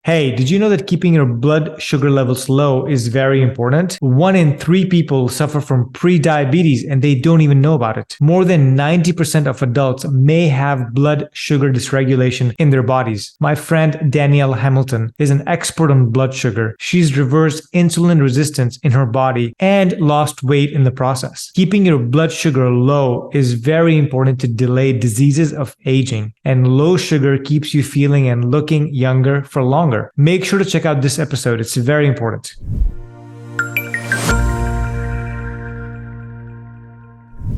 Hey, did you know that keeping your blood sugar levels low is very important? 1 in 3 people suffer from pre-diabetes and they don't even know about it. More than 90% of adults may have blood sugar dysregulation in their bodies. My friend Danielle Hamilton is an expert on blood sugar. She's reversed insulin resistance in her body and lost weight in the process. Keeping your blood sugar low is very important to delay diseases of aging, and low sugar keeps you feeling and looking younger for longer. Make sure to check out this episode. It's very important.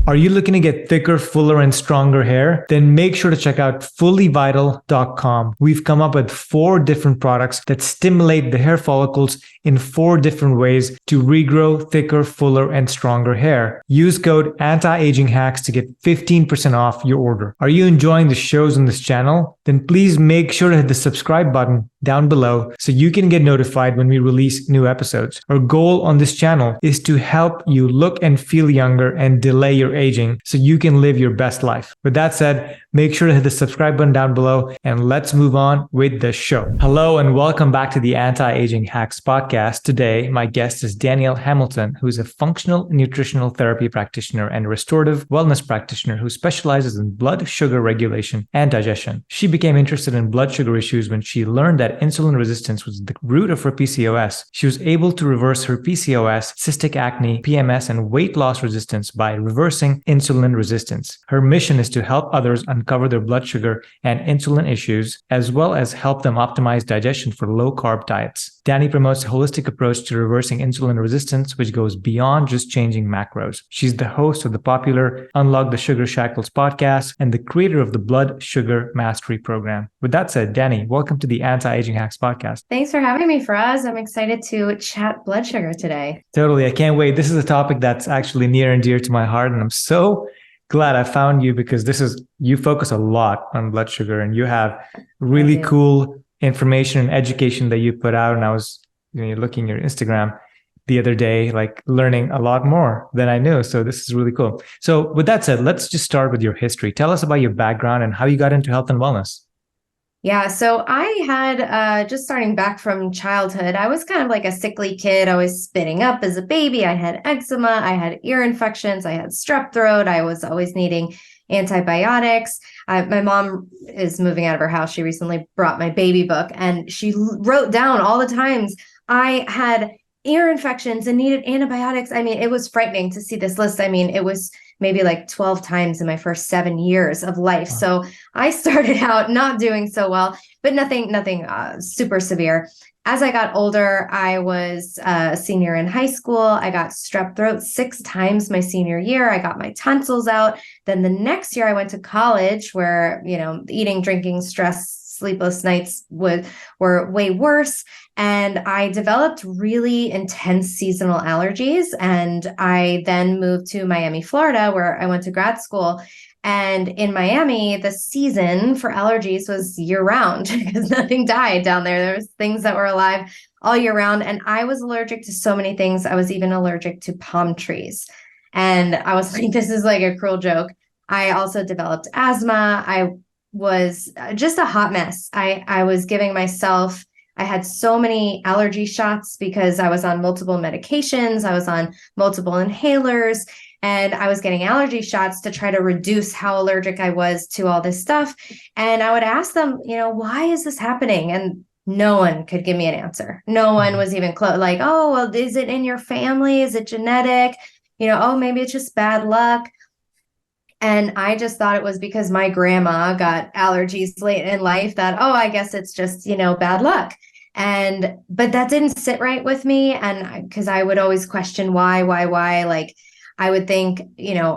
Are you looking to get thicker, fuller, and stronger hair? Then make sure to check out fullyvital.com. We've come up with 4 different products that stimulate the hair follicles in 4 different ways to regrow thicker, fuller, and stronger hair. Use code ANTIAGINGHACKS to get 15% off your order. Are you enjoying the shows on this channel? Then please make sure to hit the subscribe button down below so you can get notified when we release new episodes. Our goal on this channel is to help you look and feel younger and delay your aging so you can live your best life. With that said, make sure to hit the subscribe button down below and let's move on with the show. Hello and welcome back to the Anti-Aging Hacks podcast. Today, my guest is Danielle Hamilton, who is a functional nutritional therapy practitioner and restorative wellness practitioner who specializes in blood sugar regulation and digestion. She became interested in blood sugar issues when she learned that insulin resistance was the root of her PCOS. She was able to reverse her PCOS, cystic acne, PMS, and weight loss resistance by reversing insulin resistance. Her mission is to help others uncover their blood sugar and insulin issues, as well as help them optimize digestion for low-carb diets. Dani promotes a holistic approach to reversing insulin resistance, which goes beyond just changing macros. She's the host of the popular Unlock the Sugar Shackles podcast and the creator of the Blood Sugar Mastery program. With that said, Dani, welcome to the Anti-Aging Hacks podcast. Thanks for having me, Faraz. I'm excited to chat blood sugar today. Totally. I can't wait. This is a topic that's actually near and dear to my heart, and I'm so glad I found you because you focus a lot on blood sugar and you have really cool information and education that you put out. And I was looking at your Instagram the other day, like learning a lot more than I knew. So this is really cool. So with that said, let's just start with your history. Tell us about your background and how you got into health and wellness. Yeah, so I had, just starting back from childhood, I was kind of like a sickly kid, always spitting up as a baby. I had eczema, I had ear infections, I had strep throat. I was always needing antibiotics. My mom is moving out of her house. She recently brought my baby book and she wrote down all the times I had ear infections and needed antibiotics. I mean, it was frightening to see this list. I mean, it was maybe like 12 times in my first 7 years of life. Wow. So I started out not doing so well, but nothing super severe. As I got older, I was a senior in high school. I got strep throat 6 times my senior year. I got my tonsils out. Then the next year I went to college where, eating, drinking, stress, sleepless nights were way worse. And I developed really intense seasonal allergies. And I then moved to Miami, Florida, where I went to grad school. And in Miami, the season for allergies was year round because nothing died down there. There was things that were alive all year round. And I was allergic to so many things. I was even allergic to palm trees. And I was like, this is like a cruel joke. I also developed asthma. I was just a hot mess. I was giving myself, I had so many allergy shots because I was on multiple medications. I was on multiple inhalers and I was getting allergy shots to try to reduce how allergic I was to all this stuff. And I would ask them, why is this happening? And no one could give me an answer. No one was even close. Like, oh, well, is it in your family? Is it genetic? Oh, maybe it's just bad luck. And I just thought it was because my grandma got allergies late in life that, oh, I guess it's just, bad luck. But that didn't sit right with me. And because I would always question why, like I would think,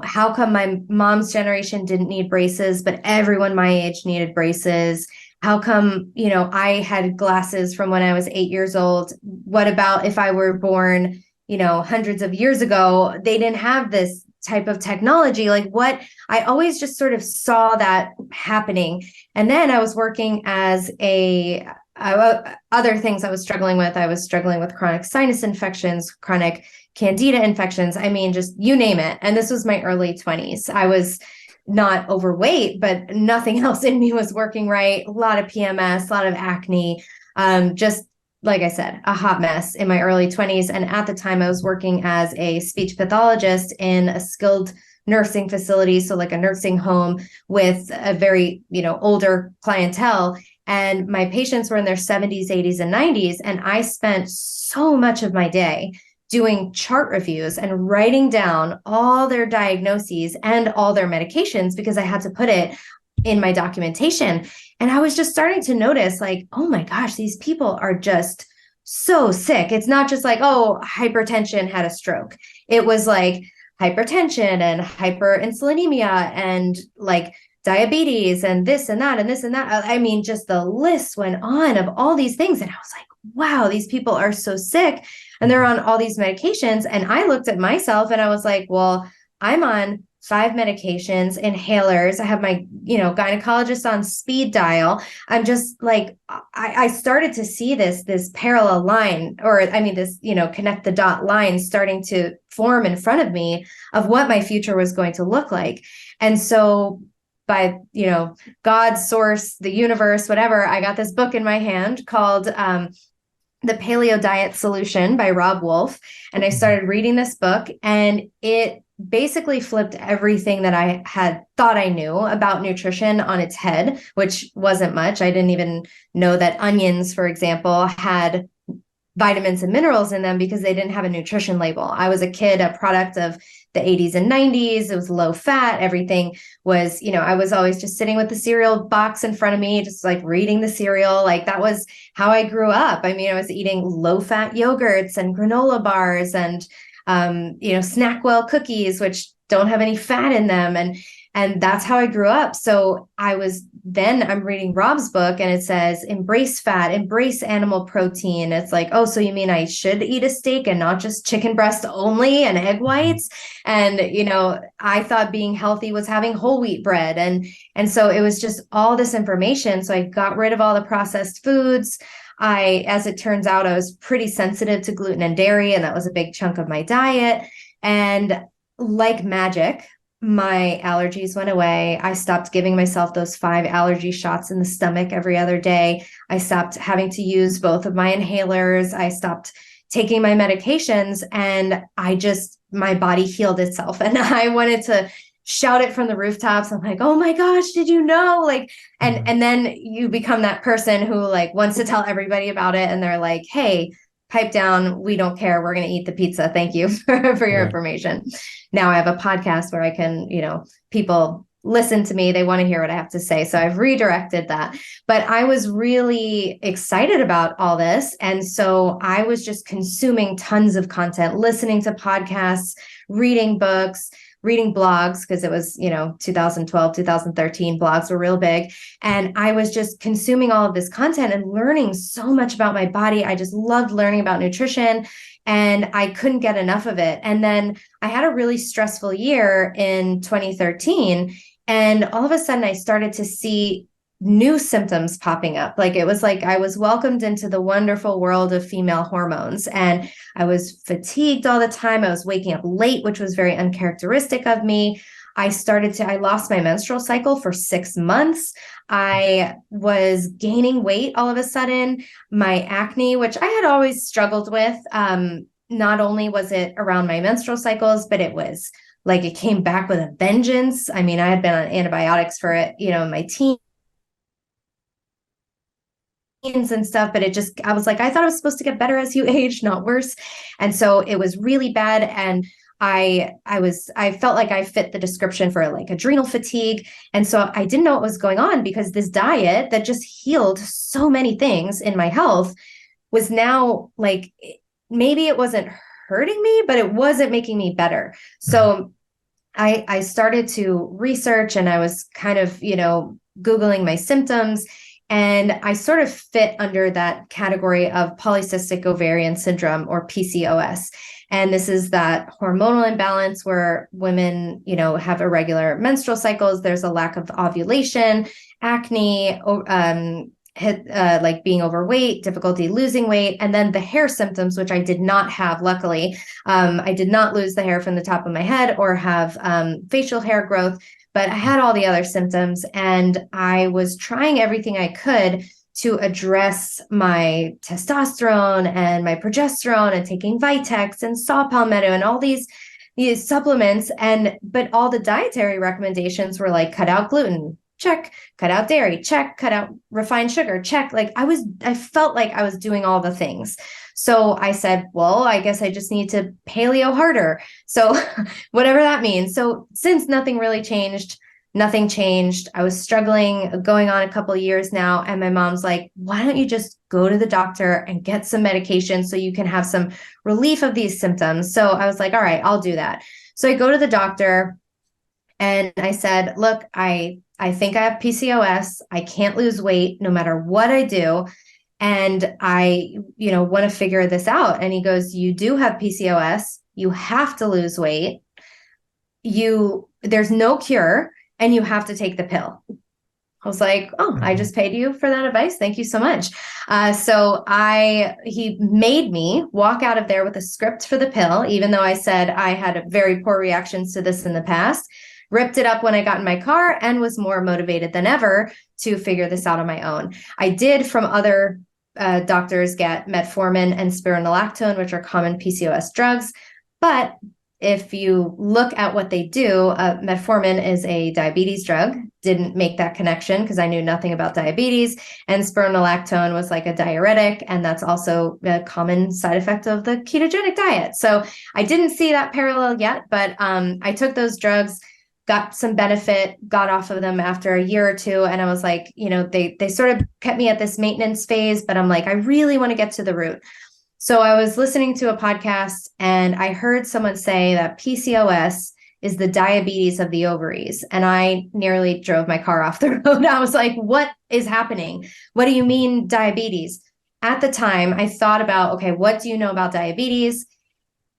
how come my mom's generation didn't need braces, but everyone my age needed braces? How come, I had glasses from when I was 8 years old? What about if I were born, hundreds of years ago, they didn't have this type of technology? Like what I always just sort of saw that happening. And then I was working as other things I was struggling with. I was struggling with chronic sinus infections, chronic candida infections. I mean, just you name it. And this was my early 20s. I was not overweight, but nothing else in me was working right. A lot of PMS, a lot of acne, Just like I said, a hot mess in my early 20s. And at the time, I was working as a speech pathologist in a skilled nursing facility, so like a nursing home with a very, older clientele. And my patients were in their 70s, 80s, and 90s. And I spent so much of my day doing chart reviews and writing down all their diagnoses and all their medications because I had to put it in my documentation. And I was just starting to notice, like, oh my gosh, these people are just so sick. It's not just like, oh, hypertension, had a stroke. It was like hypertension and hyperinsulinemia and like diabetes and this and that and this and that. I mean, just the list went on of all these things. And I was like, wow, these people are so sick and they're on all these medications. And I looked at myself and I was like, well, I'm on 5 medications, inhalers. I have my, gynecologist on speed dial. I'm just like, I started to see this parallel line, or this, connect the dot line starting to form in front of me of what my future was going to look like. And so by, God's source, the universe, whatever, I got this book in my hand called, The Paleo Diet Solution by Rob Wolf. And I started reading this book, and it basically flipped everything that I had thought I knew about nutrition on its head, which wasn't much. I didn't even know that onions, for example, had vitamins and minerals in them because they didn't have a nutrition label. I was a kid, a product of the 80s and 90s. It was low fat. Everything was, I was always just sitting with the cereal box in front of me, just like reading the cereal. Like that was how I grew up. I was eating low fat yogurts and granola bars and Snackwell cookies, which don't have any fat in them. And that's how I grew up. So I'm reading Rob's book and it says, embrace fat, embrace animal protein. It's like, oh, so you mean I should eat a steak and not just chicken breast only and egg whites? And, I thought being healthy was having whole wheat bread. And so it was just all this information. So I got rid of all the processed foods. As it turns out, I was pretty sensitive to gluten and dairy, and that was a big chunk of my diet. And like magic, my allergies went away. I stopped giving myself those 5 allergy shots in the stomach every other day. I stopped having to use both of my inhalers. I stopped taking my medications, and my body healed itself. And I wanted to shout it from the rooftops. I'm like, oh my gosh, did you know? Like, and then you become that person who like wants to tell everybody about it. And they're like, hey, pipe down. We don't care. We're going to eat the pizza. Thank you for your information. Now I have a podcast where I can, people listen to me. They want to hear what I have to say. So I've redirected that. But I was really excited about all this. And so I was just consuming tons of content, listening to podcasts, reading books, reading blogs, because it was, 2012, 2013, blogs were real big. And I was just consuming all of this content and learning so much about my body. I just loved learning about nutrition and I couldn't get enough of it. And then I had a really stressful year in 2013. And all of a sudden I started to see new symptoms popping up. Like it was like I was welcomed into the wonderful world of female hormones, and I was fatigued all the time. I was waking up late, which was very uncharacteristic of me. I lost my menstrual cycle for 6 months. I was gaining weight all of a sudden. My acne, which I had always struggled with, not only was it around my menstrual cycles, but it was like it came back with a vengeance. I had been on antibiotics for it, in my teens and stuff, but I was like, I thought it was supposed to get better as you age, not worse. And so it was really bad. And I felt like I fit the description for like adrenal fatigue. And so I didn't know what was going on because this diet that just healed so many things in my health was now like, maybe it wasn't hurting me, but it wasn't making me better. So I started to research and I was kind of, Googling my symptoms. And I sort of fit under that category of polycystic ovarian syndrome, or PCOS. And this is that hormonal imbalance where women, have irregular menstrual cycles. There's a lack of ovulation, acne, like being overweight, difficulty losing weight, and then the hair symptoms, which I did not have, luckily. I did not lose the hair from the top of my head or have facial hair growth, but I had all the other symptoms, and I was trying everything I could to address my testosterone and my progesterone and taking Vitex and saw palmetto and all these supplements. But all the dietary recommendations were like, cut out gluten, check, cut out dairy, check, cut out refined sugar, check. Like I felt like I was doing all the things. So I said, well, I guess I just need to paleo harder. So whatever that means. So since nothing really changed, nothing changed. I was struggling, going on a couple of years now. And my mom's like, why don't you just go to the doctor and get some medication so you can have some relief of these symptoms? So I was like, all right, I'll do that. So I go to the doctor and I said, look, I think I have PCOS. I can't lose weight no matter what I do. And I, want to figure this out. And he goes, you do have PCOS. You have to lose weight. There's no cure and you have to take the pill. I was like, oh, I just paid you for that advice. Thank you so much. So he made me walk out of there with a script for the pill, even though I said I had very poor reactions to this in the past. Ripped it up when I got in my car and was more motivated than ever to figure this out on my own. I did from other doctors get metformin and spironolactone, which are common PCOS drugs. But if you look at what they do, metformin is a diabetes drug. Didn't make that connection because I knew nothing about diabetes. And spironolactone was like a diuretic. And that's also a common side effect of the ketogenic diet. So I didn't see that parallel yet, but I took those drugs, got some benefit, got off of them after a year or two. And I was like, they sort of kept me at this maintenance phase, but I'm like, I really want to get to the root. So I was listening to a podcast and I heard someone say that PCOS is the diabetes of the ovaries. And I nearly drove my car off the road. I was like, what is happening? What do you mean diabetes? At the time, I thought about, okay, what do you know about diabetes?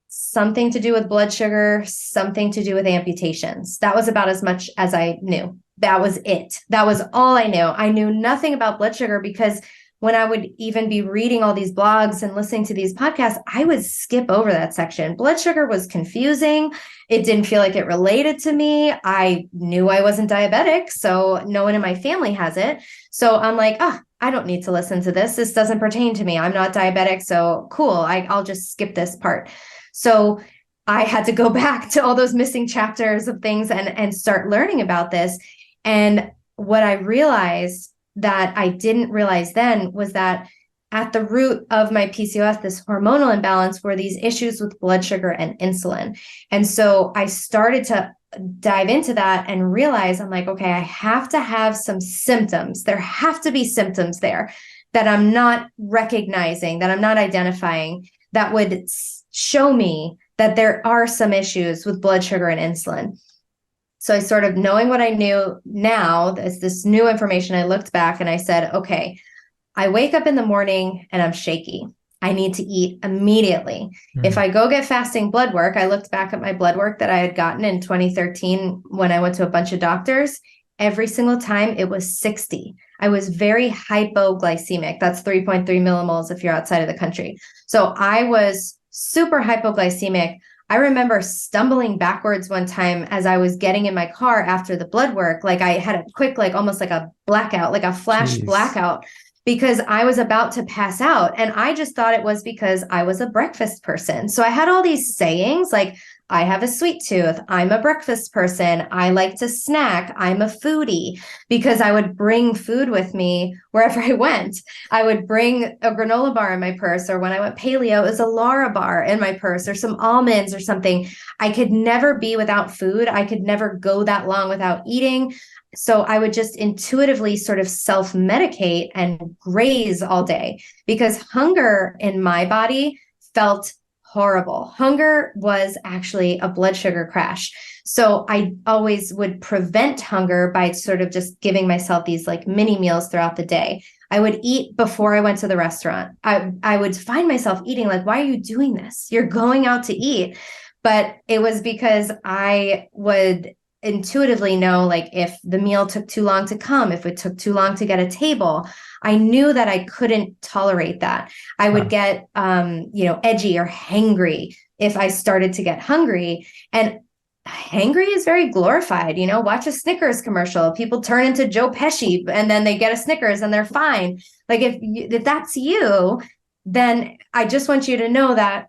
Something to do with blood sugar, something to do with amputations. That was about as much as I knew. That was it. That was all I knew. I knew nothing about blood sugar because when I would even be reading all these blogs and listening to these podcasts, I would skip over that section. Blood sugar was confusing. It didn't feel like it related to me. I knew I wasn't diabetic, so no one in my family has it. So I'm like, I don't need to listen to this. This doesn't pertain to me. I'm not diabetic, so cool. I'll just skip this part. So I had to go back to all those missing chapters of things and start learning about this. And what I realized that I didn't realize then was that at the root of my PCOS, this hormonal imbalance, were these issues with blood sugar and insulin. And so I started to dive into that and realize, I'm like, okay, I have to have some symptoms. There have to be symptoms there that I'm not recognizing, that I'm not identifying, that would show me that there are some issues with blood sugar and insulin. So I sort of, knowing what I knew now, this new information, I looked back and I said, okay, I wake up in the morning and I'm shaky. I need to eat immediately. If I go get fasting blood work, I looked back at my blood work that I had gotten in 2013 when I went to a bunch of doctors. Every single time it was 60. I was very hypoglycemic. That's 3.3 millimoles if you're outside of the country. So I was super hypoglycemic. I remember stumbling backwards one time as I was getting in my car after the blood work. Like I had a quick, almost like a blackout, like a flash blackout, because I was about to pass out. And I just thought it was because I was a breakfast person. So I had all these sayings like, I have a sweet tooth. I'm a breakfast person. I like to snack. I'm a foodie, because I would bring food with me wherever I went. I would bring a granola bar in my purse, or when I went paleo, it was a Lara bar in my purse, or some almonds or something. I could never be without food. I could never go that long without eating. So I would just intuitively sort of self-medicate and graze all day, because hunger in my body felt horrible. Hunger was actually a blood sugar crash. So I always would prevent hunger by sort of just giving myself these mini meals throughout the day. I would eat before I went to the restaurant. I would find myself eating why are you doing this? You're going out to eat. But it was because I would intuitively know, if the meal took too long to come, if it took too long to get a table, I knew that I couldn't tolerate that. I would get, edgy or hangry if I started to get hungry. And hangry is very glorified. Watch a Snickers commercial. People turn into Joe Pesci and then they get a Snickers and they're fine. Like if that's you, then I just want you to know that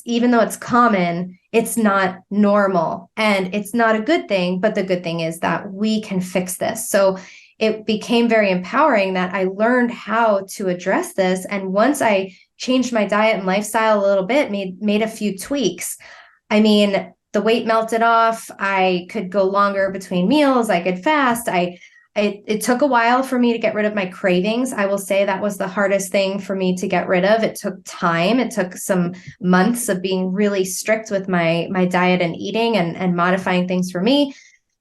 even though it's common, it's not normal and it's not a good thing. But the good thing is that we can fix this. So it became very empowering that I learned how to address this. And once I changed my diet and lifestyle a little bit, made a few tweaks, I mean, the weight melted off. I could go longer between meals. I could fast. It took a while for me to get rid of my cravings. I will say that was the hardest thing for me to get rid of. It took time. It took some months of being really strict with my diet and eating and modifying things for me.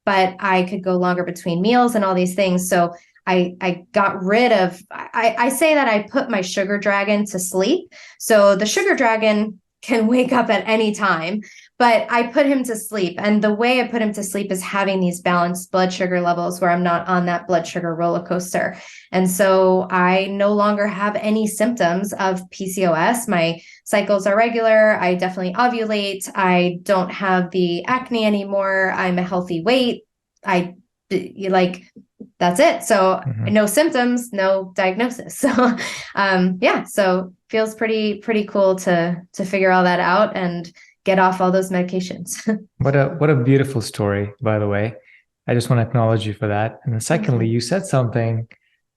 But I could go longer between meals and all these things. So I got rid of, I say that I put my sugar dragon to sleep. So the sugar dragon can wake up at any time, but I put him to sleep. And the way I put him to sleep is having these balanced blood sugar levels where I'm not on that blood sugar roller coaster. And so I no longer have any symptoms of PCOS. My cycles are regular. I definitely ovulate. I don't have the acne anymore. I'm a healthy weight. That's it. So no symptoms, no diagnosis. So, so feels pretty cool to figure all that out and get off all those medications. What a beautiful story, by the way. I just want to acknowledge you for that. And then secondly, you said something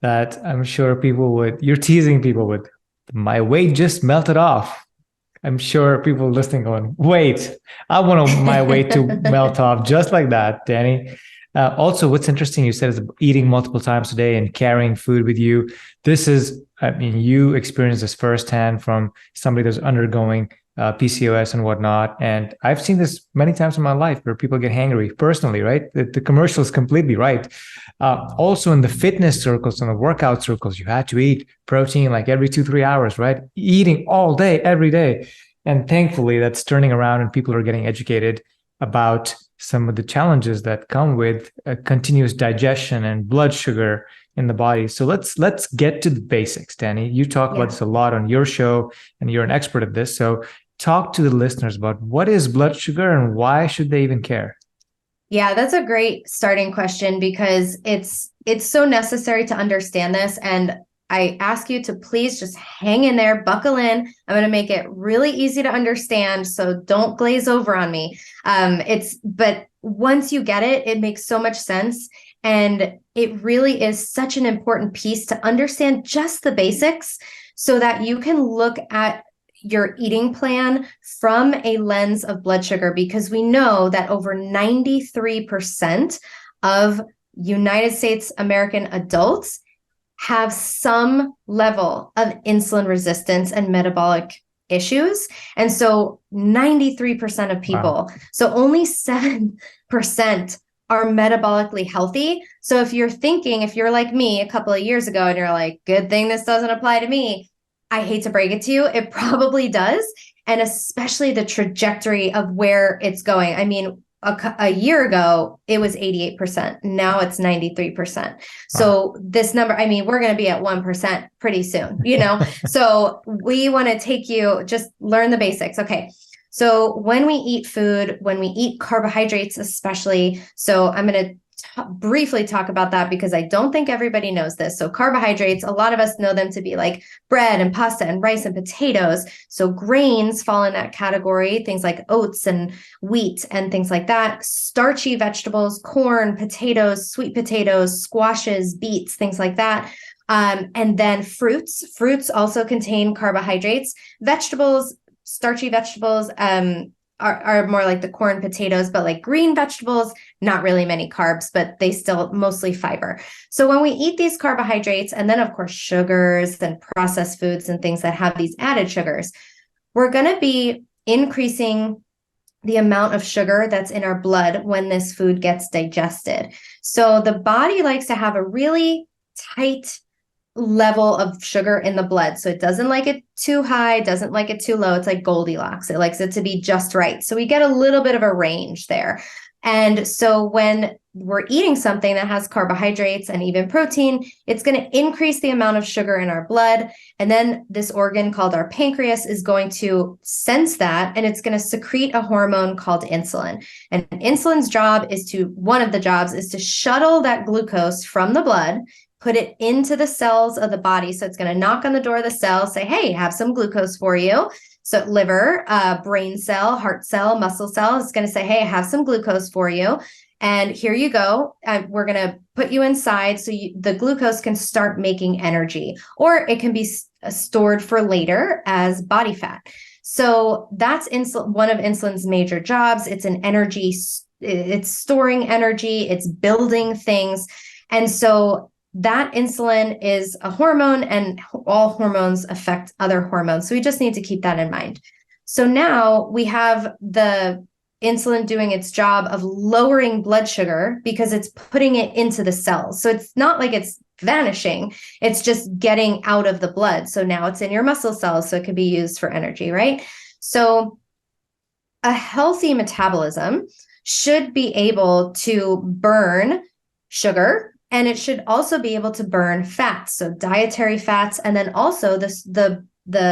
that I'm sure you're teasing people with. My weight just melted off. I'm sure people listening going, wait, I want my weight to melt off just like that, Dani. Also, what's interesting, you said, is eating multiple times a day and carrying food with you. You experienced this firsthand from somebody that's undergoing PCOS and whatnot. And I've seen this many times in my life where people get hangry personally, right? The commercial is completely right. Also in the fitness circles and the workout circles, you had to eat protein like every 2-3 hours, right? Eating all day, every day. And thankfully that's turning around and people are getting educated about some of the challenges that come with continuous digestion and blood sugar in the body. So let's get to the basics, Dani. You talk about this a lot on your show and you're an expert at this. So talk to the listeners about what is blood sugar and why should they even care? Yeah, that's a great starting question because it's so necessary to understand this. And I ask you to please just hang in there, buckle in. I'm going to make it really easy to understand. So don't glaze over on me. But once you get it, it makes so much sense. And it really is such an important piece to understand just the basics so that you can look at your eating plan from a lens of blood sugar, because we know that over 93% of United States American adults have some level of insulin resistance and metabolic issues. And so 93% of people, so only 7% are metabolically healthy. So if you're like me a couple of years ago and you're like, good thing this doesn't apply to me, I hate to break it to you, it probably does. And especially the trajectory of where it's going. I mean, a year ago, it was 88%. Now it's 93%. So this number, I mean, we're going to be at 1% pretty soon, So we want to just learn the basics. Okay. So when we eat food, when we eat carbohydrates, especially, so I'm going to briefly talk about that because I don't think everybody knows this. So carbohydrates, a lot of us know them to be like bread and pasta and rice and potatoes. So grains fall in that category, things like oats and wheat and things like that. Starchy vegetables, corn, potatoes, sweet potatoes, squashes, beets, things like that. And then fruits also contain carbohydrates. Vegetables, starchy vegetables, are more like the corn, potatoes, but like green vegetables, not really many carbs, but they still mostly fiber. So when we eat these carbohydrates, and then of course, sugars and processed foods and things that have these added sugars, we're going to be increasing the amount of sugar that's in our blood when this food gets digested. So the body likes to have a really tight level of sugar in the blood. So it doesn't like it too high, doesn't like it too low. It's like Goldilocks. It likes it to be just right. So we get a little bit of a range there. And so when we're eating something that has carbohydrates and even protein, it's going to increase the amount of sugar in our blood. And then this organ called our pancreas is going to sense that, and it's going to secrete a hormone called insulin. And insulin's one of the jobs is to shuttle that glucose from the blood, put it into the cells of the body. So it's going to knock on the door of the cell, say, hey, have some glucose for you. So liver, brain cell, heart cell, muscle cell is going to say, hey, I have some glucose for you. And here you go. We're going to put you inside so the glucose can start making energy, or it can be stored for later as body fat. So that's one of insulin's major jobs. It's an energy, it's storing energy, it's building things. And so that insulin is a hormone, and all hormones affect other hormones. So we just need to keep that in mind. So now we have the insulin doing its job of lowering blood sugar because it's putting it into the cells. So it's not like it's vanishing, it's just getting out of the blood. So now it's in your muscle cells, so it can be used for energy, right? So a healthy metabolism should be able to burn sugar, and it should also be able to burn fats, so dietary fats, and then also the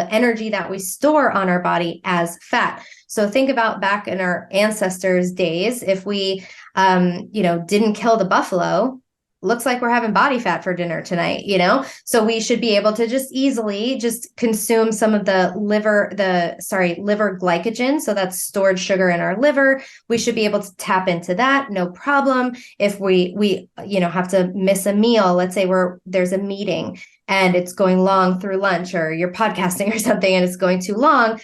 energy that we store on our body as fat. So think about back in our ancestors' days, if we, didn't kill the buffalo, looks like we're having body fat for dinner tonight, So we should be able to just easily just consume some of the liver glycogen. So that's stored sugar in our liver. We should be able to tap into that. No problem. If we have to miss a meal, let's say there's a meeting and it's going long through lunch, or you're podcasting or something and it's going too long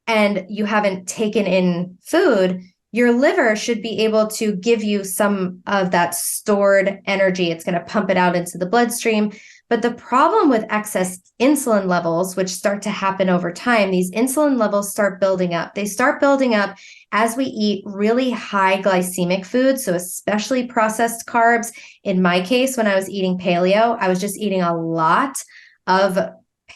and you haven't taken in food, your liver should be able to give you some of that stored energy. It's going to pump it out into the bloodstream. But the problem with excess insulin levels, which start to happen over time, these insulin levels start building up. They start building up as we eat really high glycemic foods, so especially processed carbs. In my case, when I was eating paleo, I was just eating a lot of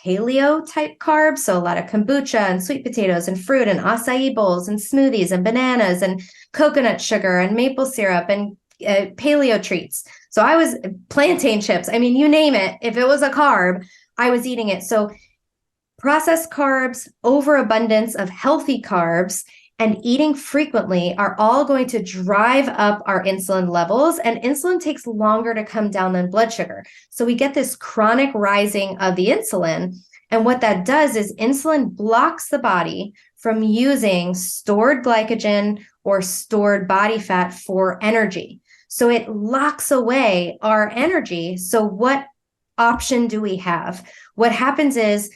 paleo type carbs. So a lot of kombucha and sweet potatoes and fruit and acai bowls and smoothies and bananas and coconut sugar and maple syrup and paleo treats. So I was plantain chips. I mean, you name it. If it was a carb, I was eating it. So processed carbs, overabundance of healthy carbs, and eating frequently are all going to drive up our insulin levels, and insulin takes longer to come down than blood sugar. So we get this chronic rising of the insulin. And what that does is insulin blocks the body from using stored glycogen or stored body fat for energy. So it locks away our energy. So what option do we have? What happens is,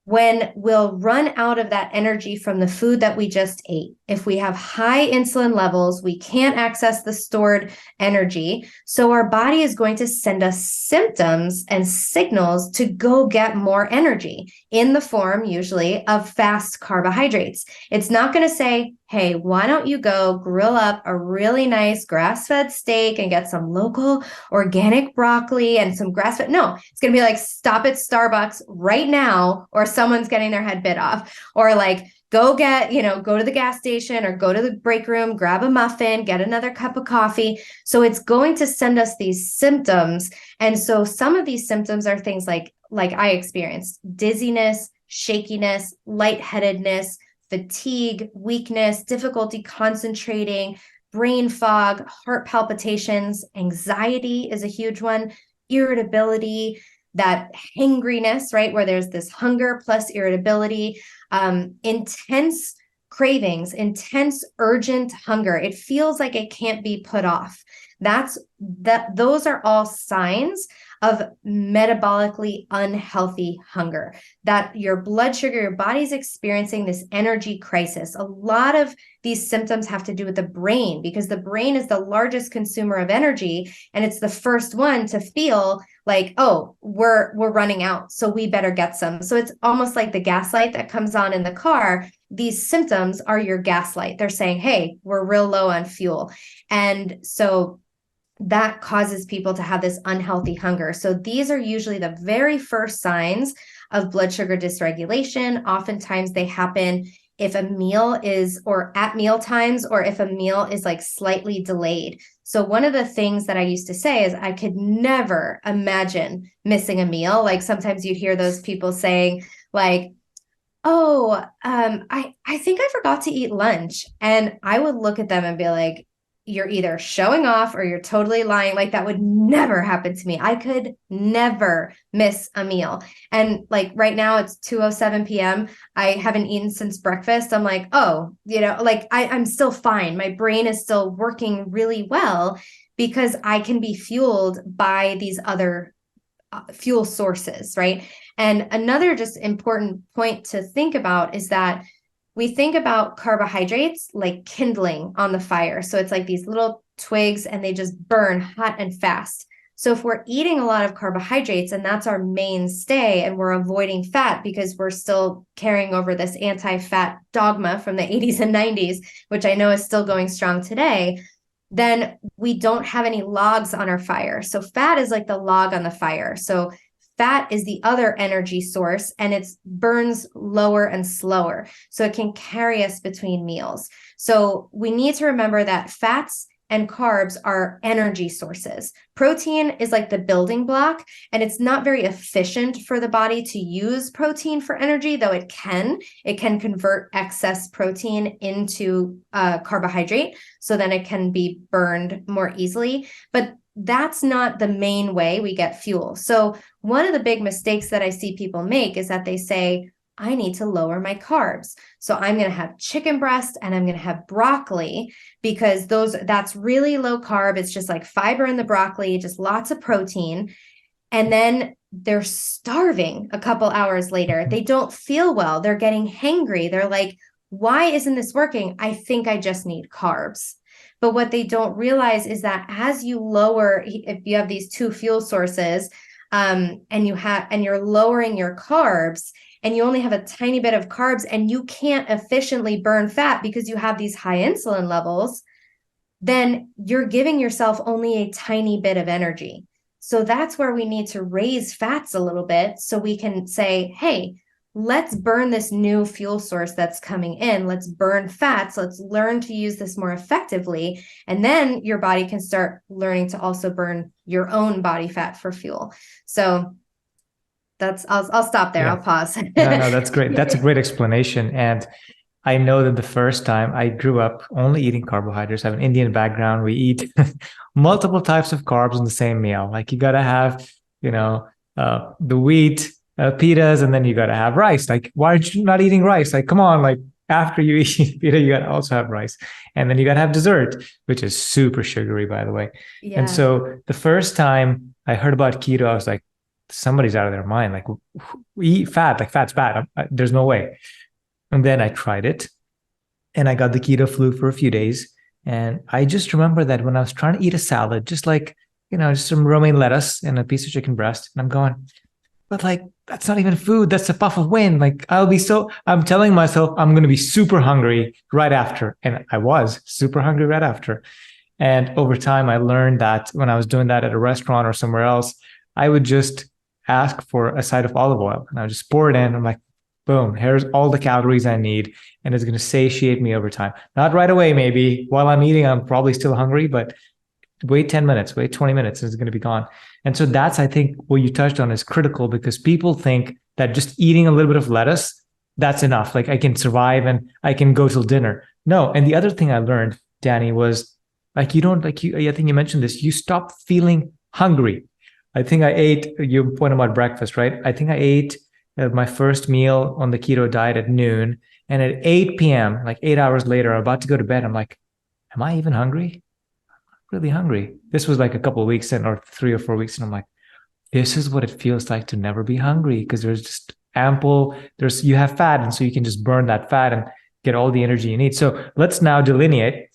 when we'll run out of that energy from the food that we just ate, if we have high insulin levels, we can't access the stored energy. So our body is going to send us symptoms and signals to go get more energy in the form, usually, of fast carbohydrates. It's not going to say, hey, why don't you go grill up a really nice grass-fed steak and get some local organic broccoli and some grass-fed. No, it's going to be like, stop at Starbucks right now, or someone's getting their head bit off. Or like, go to the gas station or go to the break room, grab a muffin, get another cup of coffee. So it's going to send us these symptoms. And so some of these symptoms are things like I experienced: dizziness, shakiness, lightheadedness, fatigue, weakness, difficulty concentrating, brain fog, heart palpitations. Anxiety is a huge one, irritability, that hangriness, right? Where there's this hunger plus irritability, intense cravings, intense urgent hunger. It feels like it can't be put off. Those are all signs of metabolically unhealthy hunger, that your blood sugar, your body's experiencing this energy crisis. A lot of these symptoms have to do with the brain, because the brain is the largest consumer of energy, and it's the first one to feel like, oh, we're running out, so we better get some. So it's almost like the gas light that comes on in the car. These symptoms are your gas light. They're saying, hey, we're real low on fuel. And so that causes people to have this unhealthy hunger. So these are usually the very first signs of blood sugar dysregulation. Oftentimes they happen if a meal is, or at meal times, or if a meal is like slightly delayed. So one of the things that I used to say is I could never imagine missing a meal. Like sometimes you'd hear those people saying like, oh, I think I forgot to eat lunch. And I would look at them and be like, you're either showing off or you're totally lying. Like that would never happen to me. I could never miss a meal. And like right now it's 2:07 p.m. I haven't eaten since breakfast. I'm like, oh, like I'm still fine. My brain is still working really well because I can be fueled by these other fuel sources, right? And another just important point to think about is that we think about carbohydrates like kindling on the fire. So it's like these little twigs and they just burn hot and fast. So if we're eating a lot of carbohydrates and that's our mainstay and we're avoiding fat because we're still carrying over this anti-fat dogma from the 80s and 90s, which I know is still going strong today, then we don't have any logs on our fire. So fat is like the log on the fire. So fat is the other energy source and it burns lower and slower. So it can carry us between meals. So we need to remember that fats and carbs are energy sources. Protein is like the building block, and it's not very efficient for the body to use protein for energy, though it can. It can convert excess protein into carbohydrate, so then it can be burned more easily. But that's not the main way we get fuel. So one of the big mistakes that I see people make is that they say, I need to lower my carbs. So I'm going to have chicken breast and I'm going to have broccoli because that's really low carb. It's just like fiber in the broccoli, just lots of protein. And then they're starving a couple hours later. They don't feel well. They're getting hangry. They're like, why isn't this working? I think I just need carbs. But what they don't realize is that as you lower, if you have these two fuel sources, and you're lowering your carbs, and you only have a tiny bit of carbs, and you can't efficiently burn fat because you have these high insulin levels, then you're giving yourself only a tiny bit of energy. So that's where we need to raise fats a little bit so we can say, hey, let's burn this new fuel source that's coming in. Let's burn fats. Let's learn to use this more effectively. And then your body can start learning to also burn your own body fat for fuel. So I'll stop there. Yeah. I'll pause. No, that's great. That's a great explanation. And I know that the first time I grew up only eating carbohydrates. I have an Indian background. We eat multiple types of carbs in the same meal. Like you got to have, the wheat, pitas, and then you got to have rice. Like, why are you not eating rice? Like, come on, like after you eat pita, you got to also have rice. And then you got to have dessert, which is super sugary, by the way. Yeah. And so the first time I heard about keto, I was like, somebody's out of their mind. Like, we eat fat, like fat's bad. There's no way. And then I tried it and I got the keto flu for a few days. And I just remember that when I was trying to eat a salad, just like, just some romaine lettuce and a piece of chicken breast, and I'm going, but like, that's not even food. That's a puff of wind. Like I'm telling myself I'm going to be super hungry right after. And I was super hungry right after. And over time, I learned that when I was doing that at a restaurant or somewhere else, I would just ask for a side of olive oil and I would just pour it in. I'm like, boom, here's all the calories I need. And it's going to satiate me over time. Not right away, maybe. While I'm eating, I'm probably still hungry, but wait 10 minutes, wait 20 minutes, and it's going to be gone. And so that's, I think, what you touched on is critical because people think that just eating a little bit of lettuce, that's enough. Like I can survive and I can go till dinner. No. And the other thing I learned, Dani, was I think you mentioned this, you stop feeling hungry. I think I ate, you point about breakfast, right? I think I ate my first meal on the keto diet at noon, and at 8 p.m., like 8 hours later, I'm about to go to bed. I'm like, am I even hungry? I'm really hungry. This was like a couple of weeks in, or 3 or 4 weeks. And I'm like, this is what it feels like to never be hungry because there's just you have fat. And so you can just burn that fat and get all the energy you need. So let's now delineate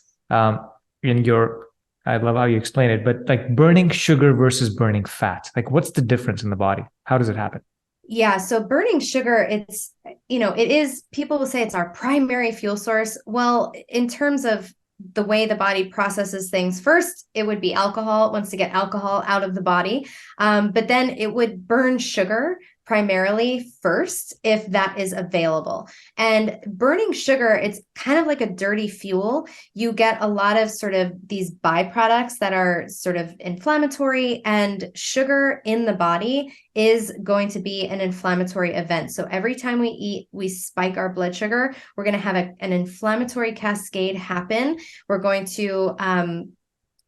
I love how you explain it, but like burning sugar versus burning fat, like what's the difference in the body? How does it happen? Yeah. So burning sugar, it is, people will say it's our primary fuel source. Well, in terms of the way the body processes things, first, it would be alcohol. It wants to get alcohol out of the body. But then it would burn sugar primarily first if that is available. And burning sugar, it's kind of like a dirty fuel. You get a lot of sort of these byproducts that are sort of inflammatory, and sugar in the body is going to be an inflammatory event. So every time we eat, we spike our blood sugar. We're going to have an inflammatory cascade happen. We're going to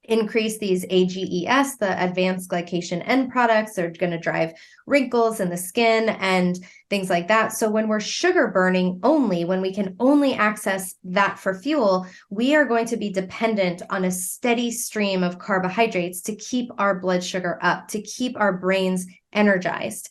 increase these AGEs, the advanced glycation end products. They're going to drive wrinkles in the skin and things like that. So when we're sugar burning only, when we can only access that for fuel, we are going to be dependent on a steady stream of carbohydrates to keep our blood sugar up, to keep our brains energized.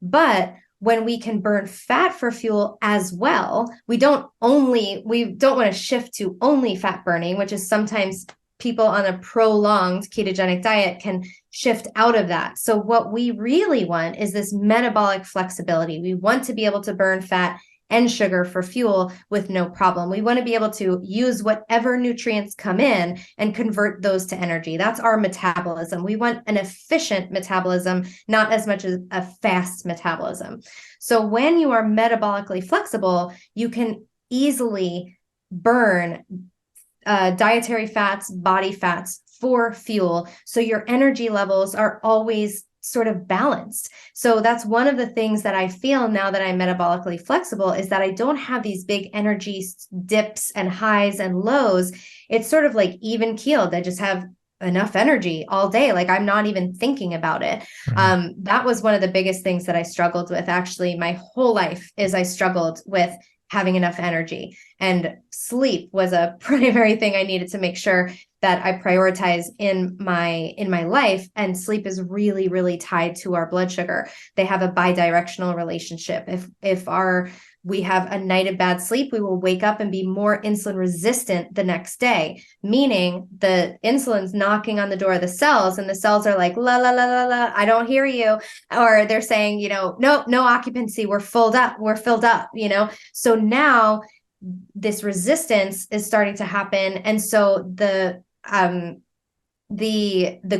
But when we can burn fat for fuel as well, we don't want to shift to only fat burning, which is sometimes people on a prolonged ketogenic diet can shift out of that. So what we really want is this metabolic flexibility. We want to be able to burn fat and sugar for fuel with no problem. We want to be able to use whatever nutrients come in and convert those to energy. That's our metabolism. We want an efficient metabolism, not as much as a fast metabolism. So when you are metabolically flexible, you can easily burn dietary fats, body fats for fuel. So your energy levels are always sort of balanced. So that's one of the things that I feel now that I'm metabolically flexible, is that I don't have these big energy dips and highs and lows. It's sort of like even keeled. I just have enough energy all day. Like I'm not even thinking about it. That was one of the biggest things that I struggled with actually my whole life, is I struggled with having enough energy, and sleep was a primary thing I needed to make sure that I prioritize in my life. And sleep is really, really tied to our blood sugar. They have a bidirectional relationship. If we have a night of bad sleep, we will wake up and be more insulin resistant the next day, meaning the insulin's knocking on the door of the cells, and the cells are like, la, la, la, la, la, I don't hear you. Or they're saying, no occupancy, we're filled up, So now this resistance is starting to happen. And so the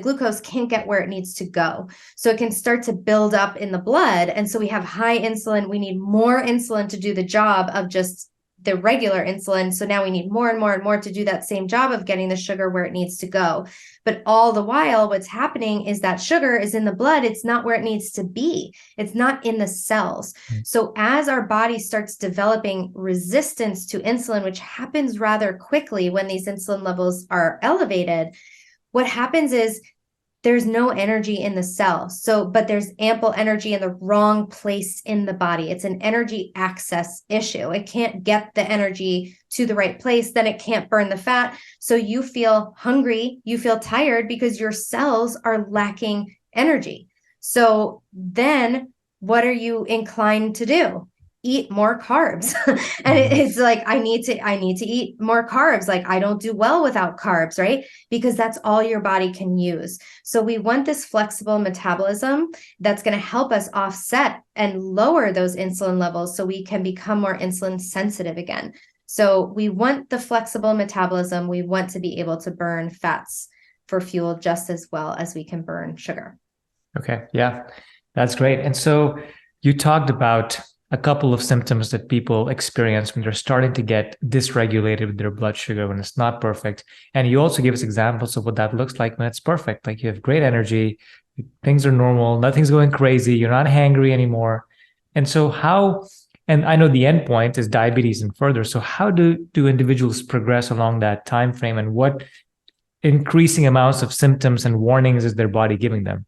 glucose can't get where it needs to go. So it can start to build up in the blood. And so we have high insulin. We need more insulin to do the job of just the regular insulin. So now we need more and more and more to do that same job of getting the sugar where it needs to go. But all the while, what's happening is that sugar is in the blood. It's not where it needs to be. It's not in the cells. So as our body starts developing resistance to insulin, which happens rather quickly when these insulin levels are elevated, what happens is there's no energy in the cell. But there's ample energy in the wrong place in the body. It's an energy access issue. It can't get the energy to the right place. Then it can't burn the fat. So you feel hungry, you feel tired because your cells are lacking energy. So then what are you inclined to do? Eat more carbs. And it's like, I need to eat more carbs. Like I don't do well without carbs, right? Because that's all your body can use. So we want this flexible metabolism that's going to help us offset and lower those insulin levels so we can become more insulin sensitive again. So we want the flexible metabolism. We want to be able to burn fats for fuel just as well as we can burn sugar. Okay. Yeah, that's great. And so you talked about a couple of symptoms that people experience when they're starting to get dysregulated with their blood sugar, when it's not perfect. And you also give us examples of what that looks like when it's perfect. Like you have great energy, things are normal, nothing's going crazy, you're not hangry anymore. And so and I know the end point is diabetes and further. So how do individuals progress along that time frame, and what increasing amounts of symptoms and warnings is their body giving them?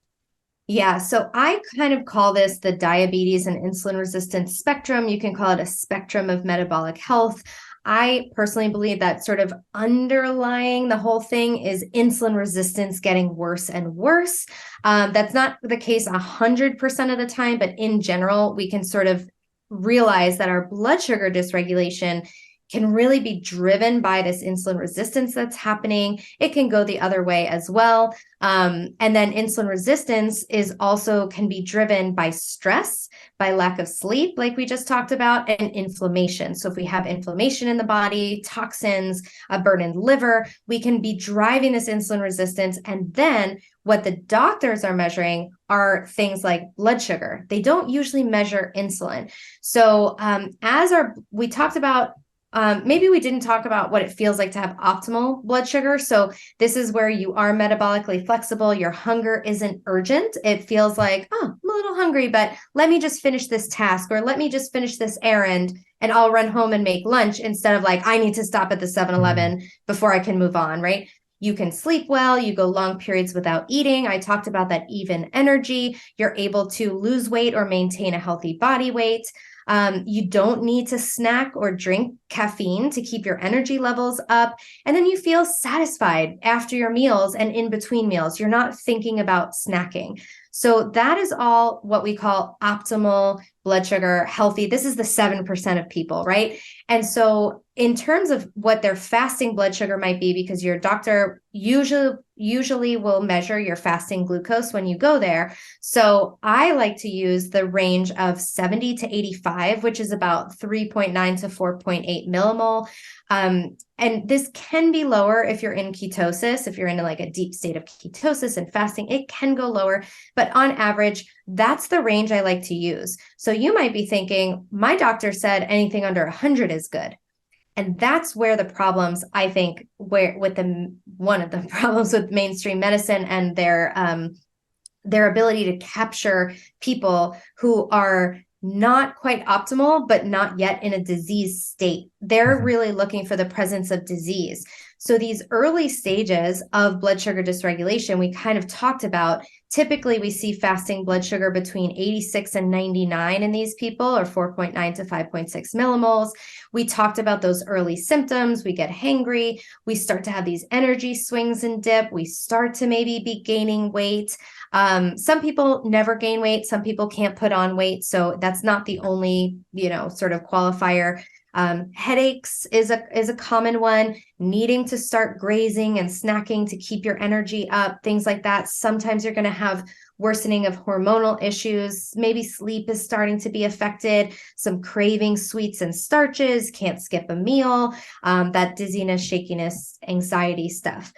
Yeah, so I kind of call this the diabetes and insulin resistance spectrum. You can call it a spectrum of metabolic health. I personally believe that sort of underlying the whole thing is insulin resistance getting worse and worse. That's not the case 100% of the time, but in general, we can sort of realize that our blood sugar dysregulation can really be driven by this insulin resistance that's happening. It can go the other way as well. And then insulin resistance is also can be driven by stress, by lack of sleep, like we just talked about, and inflammation. So if we have inflammation in the body, toxins, a burdened liver, we can be driving this insulin resistance. And then what the doctors are measuring are things like blood sugar. They don't usually measure insulin. So we talked about, maybe we didn't talk about what it feels like to have optimal blood sugar. So this is where you are metabolically flexible. Your hunger isn't urgent. It feels like, oh, I'm a little hungry, but let me just finish this task, or let me just finish this errand and I'll run home and make lunch, instead of like, I need to stop at the 7-Eleven before I can move on, right? You can sleep well, you go long periods without eating. I talked about that even energy. You're able to lose weight or maintain a healthy body weight. You don't need to snack or drink caffeine to keep your energy levels up. And then you feel satisfied after your meals and in between meals. You're not thinking about snacking. So that is all what we call optimal blood sugar, healthy. This is the 7% of people, right? And so in terms of what their fasting blood sugar might be, because your doctor usually will measure your fasting glucose when you go there. So I like to use the range of 70 to 85, which is about 3.9 to 4.8 millimole. And this can be lower if you're in ketosis. If you're in like a deep state of ketosis and fasting, it can go lower. But on average, that's the range I like to use. So you might be thinking, my doctor said anything under 100 is good. And that's where the problems, I think, one of the problems with mainstream medicine and their ability to capture people who are not quite optimal, but not yet in a disease state. They're really looking for the presence of disease. So these early stages of blood sugar dysregulation, we kind of talked about. Typically, we see fasting blood sugar between 86 and 99 in these people, or 4.9 to 5.6 millimoles. We talked about those early symptoms. We get hangry. We start to have these energy swings and dip. We start to maybe be gaining weight. Some people never gain weight. Some people can't put on weight. So that's not the only, sort of qualifier. Headaches is a common one. Needing to start grazing and snacking to keep your energy up, things like that. Sometimes you're going to have worsening of hormonal issues. Maybe sleep is starting to be affected. Some craving sweets and starches. Can't skip a meal. That dizziness, shakiness, anxiety stuff.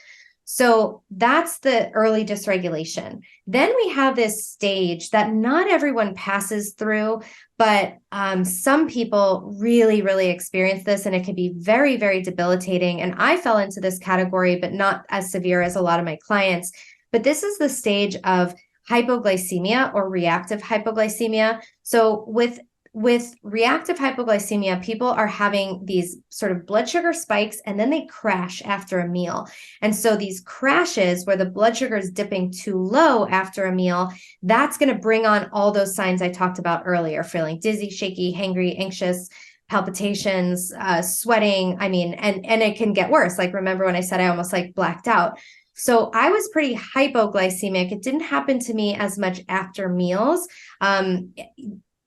So that's the early dysregulation. Then we have this stage that not everyone passes through, but some people really, really experience this, and it can be very, very debilitating. And I fell into this category, but not as severe as a lot of my clients. But this is the stage of hypoglycemia or reactive hypoglycemia. So with reactive hypoglycemia, people are having these sort of blood sugar spikes, and then they crash after a meal. And so these crashes where the blood sugar is dipping too low after a meal, that's going to bring on all those signs I talked about earlier, feeling dizzy, shaky, hangry, anxious, palpitations, sweating. I mean, and it can get worse. Like, remember when I said I almost like blacked out? So I was pretty hypoglycemic. It didn't happen to me as much after meals.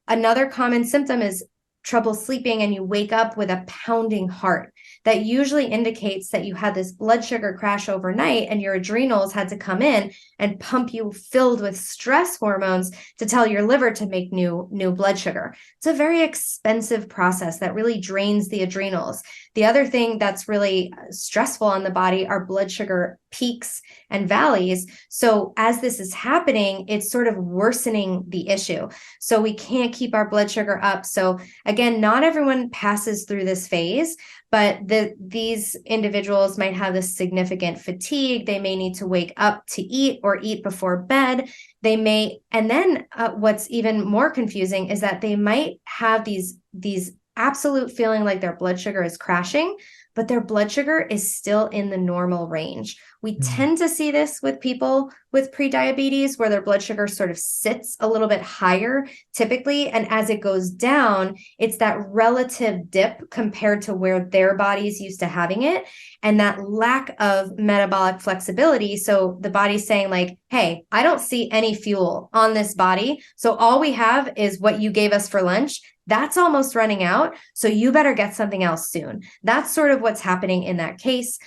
Another common symptom is trouble sleeping, and you wake up with a pounding heart. That usually indicates that you had this blood sugar crash overnight, and your adrenals had to come in and pump you filled with stress hormones to tell your liver to make new blood sugar. It's a very expensive process that really drains the adrenals. The other thing that's really stressful on the body are blood sugar peaks and valleys. So as this is happening, it's sort of worsening the issue. So we can't keep our blood sugar up. So again, not everyone passes through this phase, but these individuals might have this significant fatigue. They may need to wake up to eat or eat before bed. They may, and then what's even more confusing is that they might have these absolute feeling like their blood sugar is crashing, but their blood sugar is still in the normal range. We tend to see this with people with prediabetes, where their blood sugar sort of sits a little bit higher typically. And as it goes down, it's that relative dip compared to where their body's used to having it, and that lack of metabolic flexibility. So the body's saying like, hey, I don't see any fuel on this body. So all we have is what you gave us for lunch. that's almost running out. So you better get something else soon. That's sort of what's happening in that case.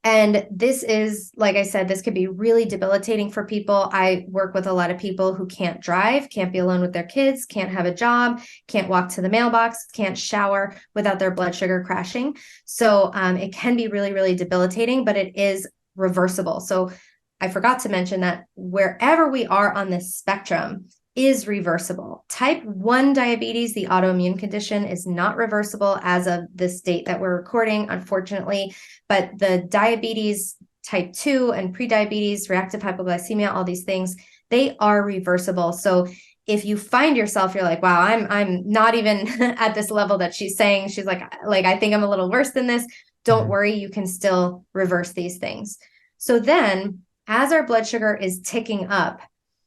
And this is, like I said, this could be really debilitating for people. I work with a lot of people who can't drive, can't be alone with their kids, can't have a job, can't walk to the mailbox, can't shower without their blood sugar crashing. So it can be really, really debilitating, but it is reversible. So I forgot to mention that wherever we are on this spectrum is reversible. Type 1 diabetes, the autoimmune condition, is not reversible as of this date that we're recording, unfortunately, but the diabetes type 2 and prediabetes, reactive hypoglycemia, all these things, they are reversible. So if you find yourself, you're like, wow, I'm not even at this level that she's saying. She's like, I think I'm a little worse than this. Don't worry, you can still reverse these things. So then as our blood sugar is ticking up,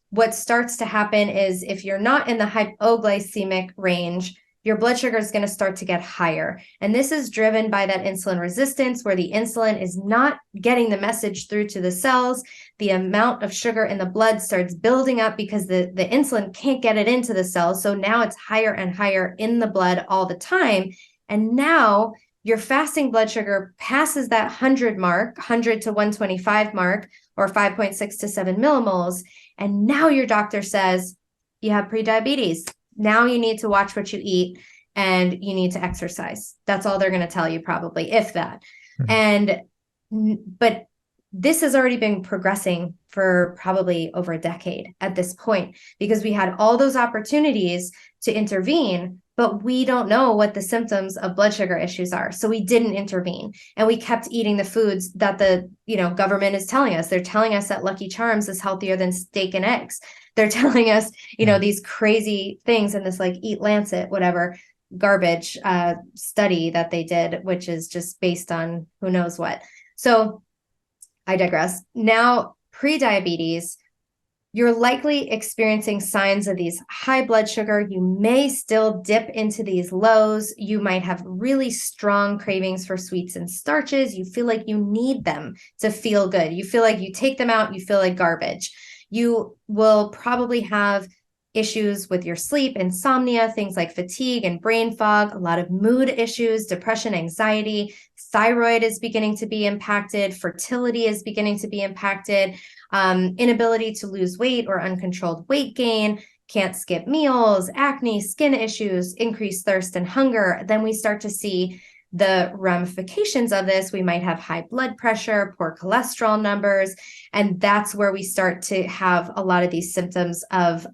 what starts to happen is if you're not in the hypoglycemic range, your blood sugar is going to start to get higher. And this is driven by that insulin resistance where the insulin is not getting the message through to the cells. The amount of sugar in the blood starts building up because the insulin can't get it into the cells. So now it's higher and higher in the blood all the time. And now your fasting blood sugar passes that 100 mark, 100 to 125 mark, or 5.6 to 7 millimoles. And now your doctor says, you have prediabetes. Now you need to watch what you eat and you need to exercise. That's all they're going to tell you probably, if that. But this has already been progressing for probably over a decade at this point, because we had all those opportunities to intervene, but we don't know what the symptoms of blood sugar issues are. So we didn't intervene, and we kept eating the foods that the government is telling us. They're telling us that Lucky Charms is healthier than steak and eggs. They're telling us, these crazy things in this like Eat Lancet, whatever garbage study that they did, which is just based on who knows what. So I digress. Now, prediabetes, you're likely experiencing signs of these high blood sugar. You may still dip into these lows. You might have really strong cravings for sweets and starches. You feel like you need them to feel good. You feel like you take them out, you feel like garbage. You will probably have issues with your sleep, insomnia, things like fatigue and brain fog, a lot of mood issues, depression, anxiety. Thyroid is beginning to be impacted. Fertility is beginning to be impacted. Inability to lose weight or uncontrolled weight gain, can't skip meals, acne, skin issues, increased thirst and hunger. Then we start to see the ramifications of this. We might have high blood pressure, poor cholesterol numbers, and that's where we start to have a lot of these symptoms of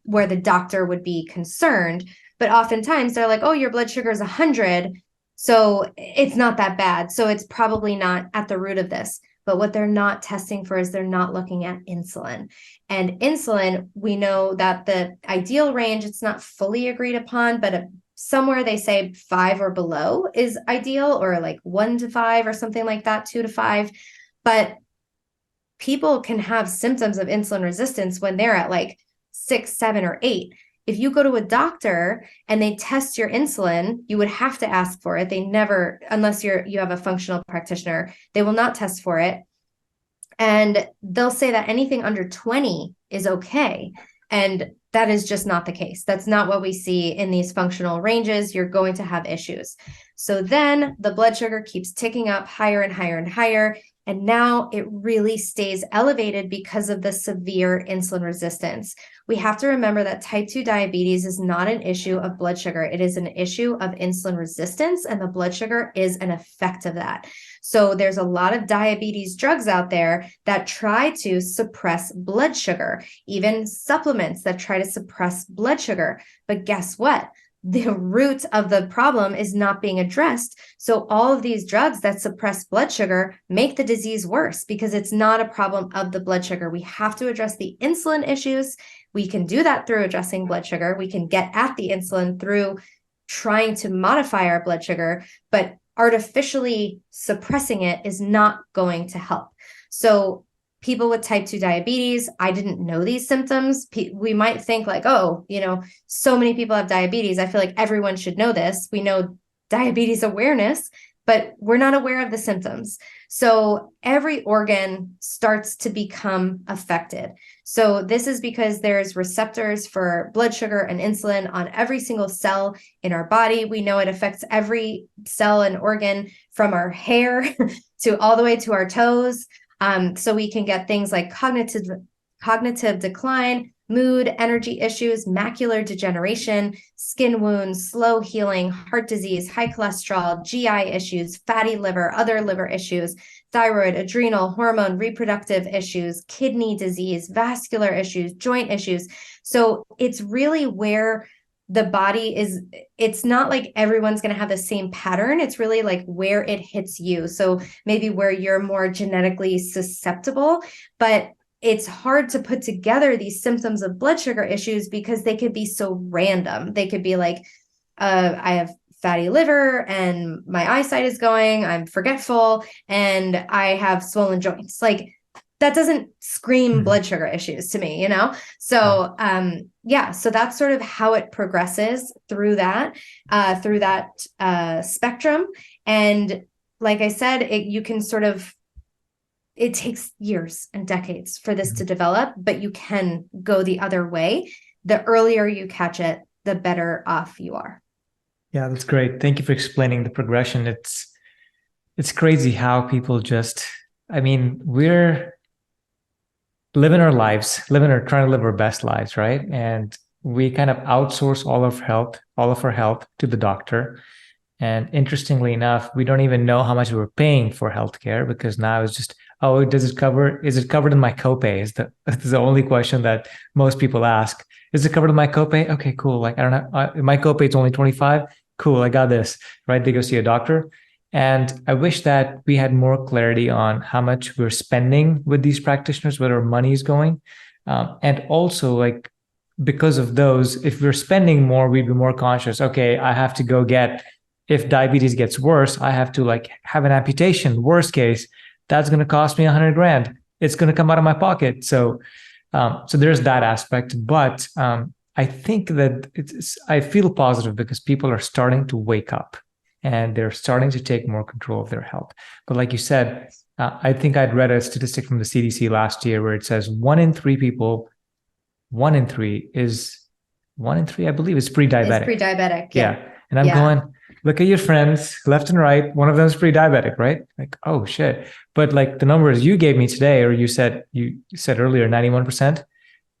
where the doctor would be concerned. But oftentimes they're like, oh, your blood sugar is 100, so it's not that bad. So it's probably not at the root of this. But what they're not testing for is they're not looking at insulin. And insulin, we know that the ideal range, it's not fully agreed upon, but somewhere they say 5 or below is ideal, or like 1 to 5 or something like that, 2 to 5. But people can have symptoms of insulin resistance when they're at like 6, 7, or 8. If you go to a doctor and they test your insulin, you would have to ask for it. They never, unless you have a functional practitioner, they will not test for it. And they'll say that anything under 20 is okay. And that is just not the case. That's not what we see in these functional ranges. You're going to have issues. So then the blood sugar keeps ticking up higher and higher and higher. And now it really stays elevated because of the severe insulin resistance. We have to remember that type 2 diabetes is not an issue of blood sugar. It is an issue of insulin resistance, and the blood sugar is an effect of that. So there's a lot of diabetes drugs out there that try to suppress blood sugar, even supplements that try to suppress blood sugar. But guess what? The root of the problem is not being addressed. So all of these drugs that suppress blood sugar make the disease worse, because it's not a problem of the blood sugar. We have to address the insulin issues. We can do that through addressing blood sugar. We can get at the insulin through trying to modify our blood sugar, but artificially suppressing it is not going to help. So people with type 2 diabetes, I didn't know these symptoms. We might think like, oh, so many people have diabetes. I feel like everyone should know this. We know diabetes awareness, but we're not aware of the symptoms. So every organ starts to become affected. So this is because there's receptors for blood sugar and insulin on every single cell in our body. We know it affects every cell and organ from our hair to all the way to our toes. So we can get things like cognitive decline, mood, energy issues, macular degeneration, skin wounds, slow healing, heart disease, high cholesterol, GI issues, fatty liver, other liver issues, thyroid, adrenal, hormone, reproductive issues, kidney disease, vascular issues, joint issues. So it's really where the body is, it's not like everyone's going to have the same pattern. It's really like where it hits you. So maybe where you're more genetically susceptible, but it's hard to put together these symptoms of blood sugar issues because they could be so random. They could be like, I have fatty liver and my eyesight is going, I'm forgetful, and I have swollen joints. Like that doesn't scream blood sugar issues to me, you know? So, so that's sort of how it progresses through that spectrum. And like I said, you can sort of, it takes years and decades for this to develop, but you can go the other way. The earlier you catch it, the better off you are. Yeah, that's great. Thank you for explaining the progression. It's crazy how people just, I mean, we're living our lives, trying to live our best lives, right? And we kind of outsource all of our health to the doctor. And interestingly enough, we don't even know how much we're paying for healthcare because now it's just, oh, is it covered in my copay? That's the only question that most people ask. Is it covered in my copay? Okay, cool. Like, I don't know. My copay is only 25. Cool. I got this, right? They go see a doctor. And I wish that we had more clarity on how much we're spending with these practitioners, where our money is going. And also, like, because of those, if we're spending more, we'd be more conscious. Okay, I have to go if diabetes gets worse, I have to like have an amputation. Worst case, that's going to cost me $100,000. It's going to come out of my pocket. So there's that aspect. But I think that I feel positive because people are starting to wake up and they're starting to take more control of their health. But like you said, I think I'd read a statistic from the CDC last year where it says 1 in 3 people, 1 in 3, I believe, is pre-diabetic. It's pre-diabetic. Yeah. And I'm going, look at your friends left and right. One of them is pre-diabetic, right? Like, oh shit. But like the numbers you gave me today, or you said earlier, 91%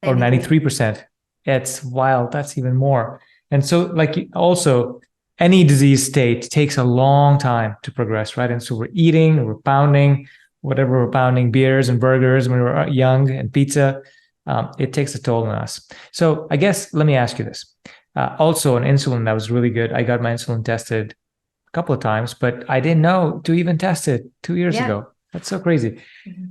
or 93%. It's wild. That's even more. And so like also any disease state takes a long time to progress, right? And so we're pounding, beers and burgers when we were young and pizza. It takes a toll on us. So I guess, let me ask you this. Also on insulin, that was really good. I got my insulin tested a couple of times, but I didn't know to even test it 2 years ago. That's so crazy.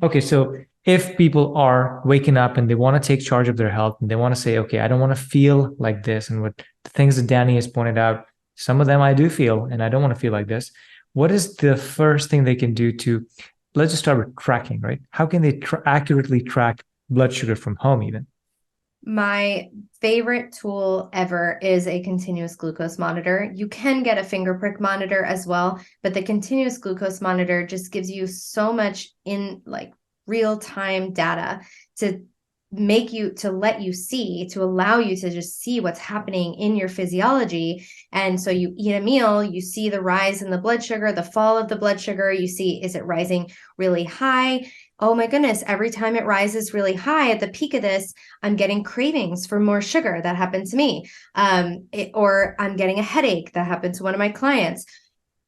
Okay, so if people are waking up and they want to take charge of their health and they want to say, okay, I don't want to feel like this, and what the things that Dani has pointed out, some of them I do feel and I don't want to feel like this. What is the first thing they can do to, let's just start with tracking, right? How can they accurately track blood sugar from home even? My favorite tool ever is a continuous glucose monitor. You can get a finger prick monitor as well, but the continuous glucose monitor just gives you so much in like real-time data to let you see, to allow you to just see what's happening in your physiology. And so you eat a meal, you see the rise in the blood sugar, the fall of the blood sugar, you see, is it rising really high? Oh my goodness, every time it rises really high at the peak of this, I'm getting cravings for more sugar. That happened to me. Or I'm getting a headache. That happened to one of my clients.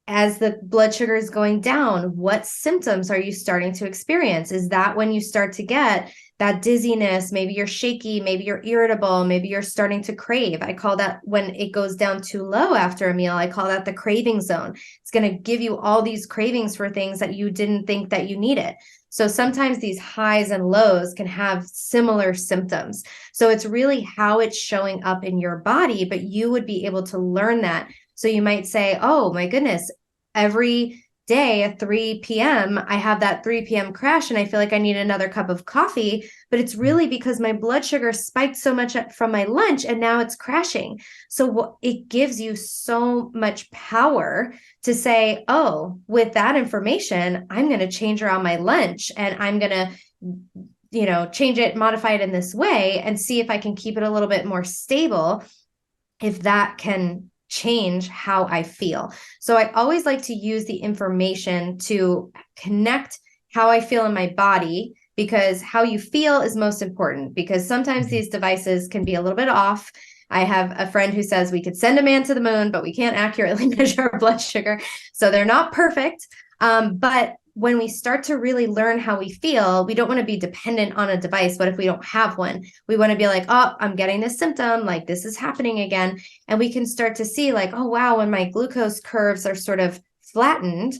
As the blood sugar is going down, what symptoms are you starting to experience? Is that when you start to get that dizziness? Maybe you're shaky, maybe you're irritable, maybe you're starting to crave. I call that, when it goes down too low after a meal, I call that the craving zone. It's going to give you all these cravings for things that you didn't think that you needed. So sometimes these highs and lows can have similar symptoms. So it's really how it's showing up in your body, but you would be able to learn that. So you might say, oh my goodness, every day at 3 p.m., I have that 3 p.m. crash and I feel like I need another cup of coffee, but it's really because my blood sugar spiked so much from my lunch and now it's crashing. So it gives you so much power to say, oh, with that information, I'm going to change around my lunch and I'm going to, change it, modify it in this way and see if I can keep it a little bit more stable, if that can change how I feel. So I always like to use the information to connect how I feel in my body, because how you feel is most important, because sometimes these devices can be a little bit off. I have a friend who says we could send a man to the moon, but we can't accurately measure our blood sugar. So they're not perfect. But when we start to really learn how we feel, we don't want to be dependent on a device. What if we don't have one? We want to be like, oh, I'm getting this symptom, like this is happening again. And we can start to see like, oh, wow, when my glucose curves are sort of flattened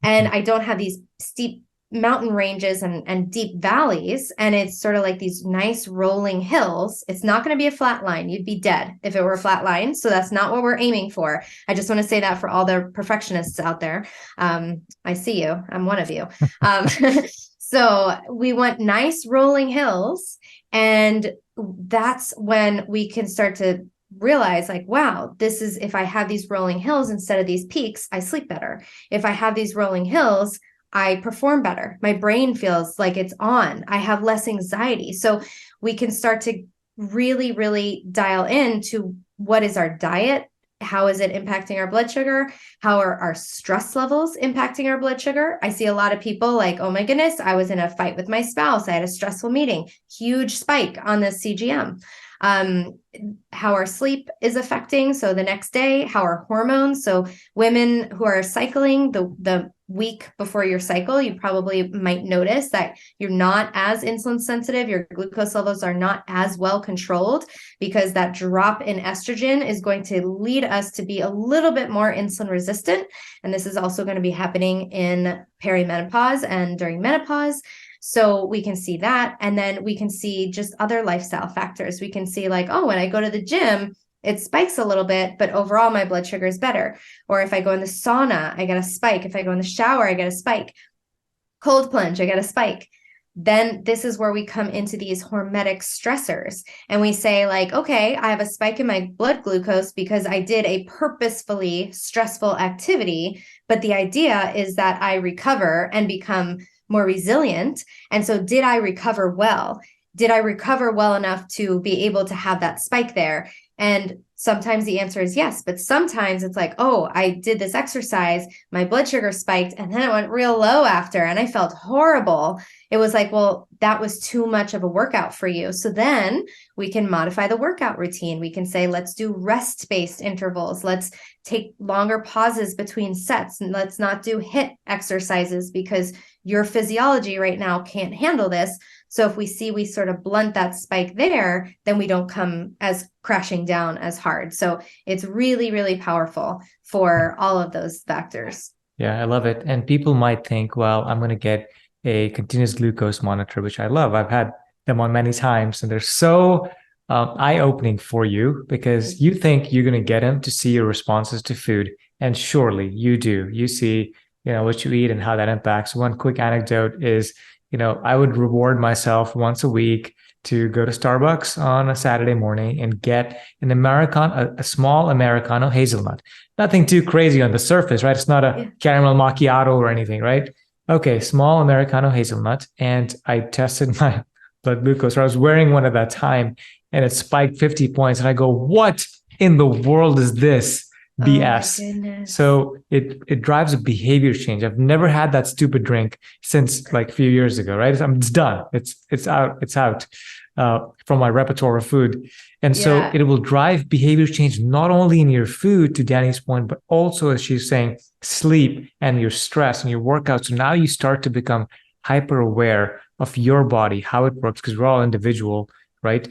and I don't have these steep mountain ranges and deep valleys, and it's sort of like these nice rolling hills. It's not going to be a flat line. You'd be dead if it were a flat line. So that's not what we're aiming for. I just want to say that for all the perfectionists out there. I see you. I'm one of you. So we want nice rolling hills. And that's when we can start to realize like, wow, this is, if I have these rolling hills instead of these peaks, I sleep better. If I have these rolling hills, I perform better. My brain feels like it's on. I have less anxiety. So we can start to really, really dial into what is our diet? How is it impacting our blood sugar? How are our stress levels impacting our blood sugar? I see a lot of people like, oh my goodness, I was in a fight with my spouse. I had a stressful meeting, huge spike on the CGM. How our sleep is affecting. So the next day, how our hormones. So women who are cycling the week before your cycle, you probably might notice that you're not as insulin sensitive. Your glucose levels are not as well controlled, because that drop in estrogen is going to lead us to be a little bit more insulin resistant. And this is also going to be happening in perimenopause and during menopause. So we can see that. And then we can see just other lifestyle factors. We can see like, oh, when I go to the gym, it spikes a little bit, but overall my blood sugar is better. Or if I go in the sauna, I get a spike. If I go in the shower, I get a spike. Cold plunge, I get a spike. Then this is where we come into these hormetic stressors. And we say like, okay, I have a spike in my blood glucose because I did a purposefully stressful activity. But the idea is that I recover and become more resilient. And so did I recover well? Did I recover well enough to be able to have that spike there? And sometimes the answer is yes, but sometimes it's like, oh, I did this exercise, my blood sugar spiked, and then it went real low after, and I felt horrible. It was like, well, that was too much of a workout for you. So then we can modify the workout routine. We can say, let's do rest-based intervals. Let's take longer pauses between sets, and let's not do HIIT exercises because your physiology right now can't handle this. So if we see we sort of blunt that spike there, then we don't come as crashing down as hard. So it's really, really powerful for all of those factors. Yeah, I love it. And people might think, well, I'm going to get a continuous glucose monitor, which I love. I've had them on many times, and they're so eye-opening for you because you think you're going to get them to see your responses to food. And surely you do. You see, what you eat and how that impacts. One quick anecdote is, I would reward myself once a week to go to Starbucks on a Saturday morning and get an a small Americano hazelnut. Nothing too crazy on the surface, right? It's not a caramel macchiato or anything, right? Okay, small Americano hazelnut. And I tested my blood glucose. I was wearing one at that time and it spiked 50 points. And I go, what in the world is this? BS. So it drives a behavior change. I've never had that stupid drink since like a few years ago, right? It's done. It's out from my repertoire of food. And so it will drive behavior change not only in your food, to Dani's point, but also, as she's saying, sleep and your stress and your workouts. So now you start to become hyper aware of your body, how it works, because we're all individual, right?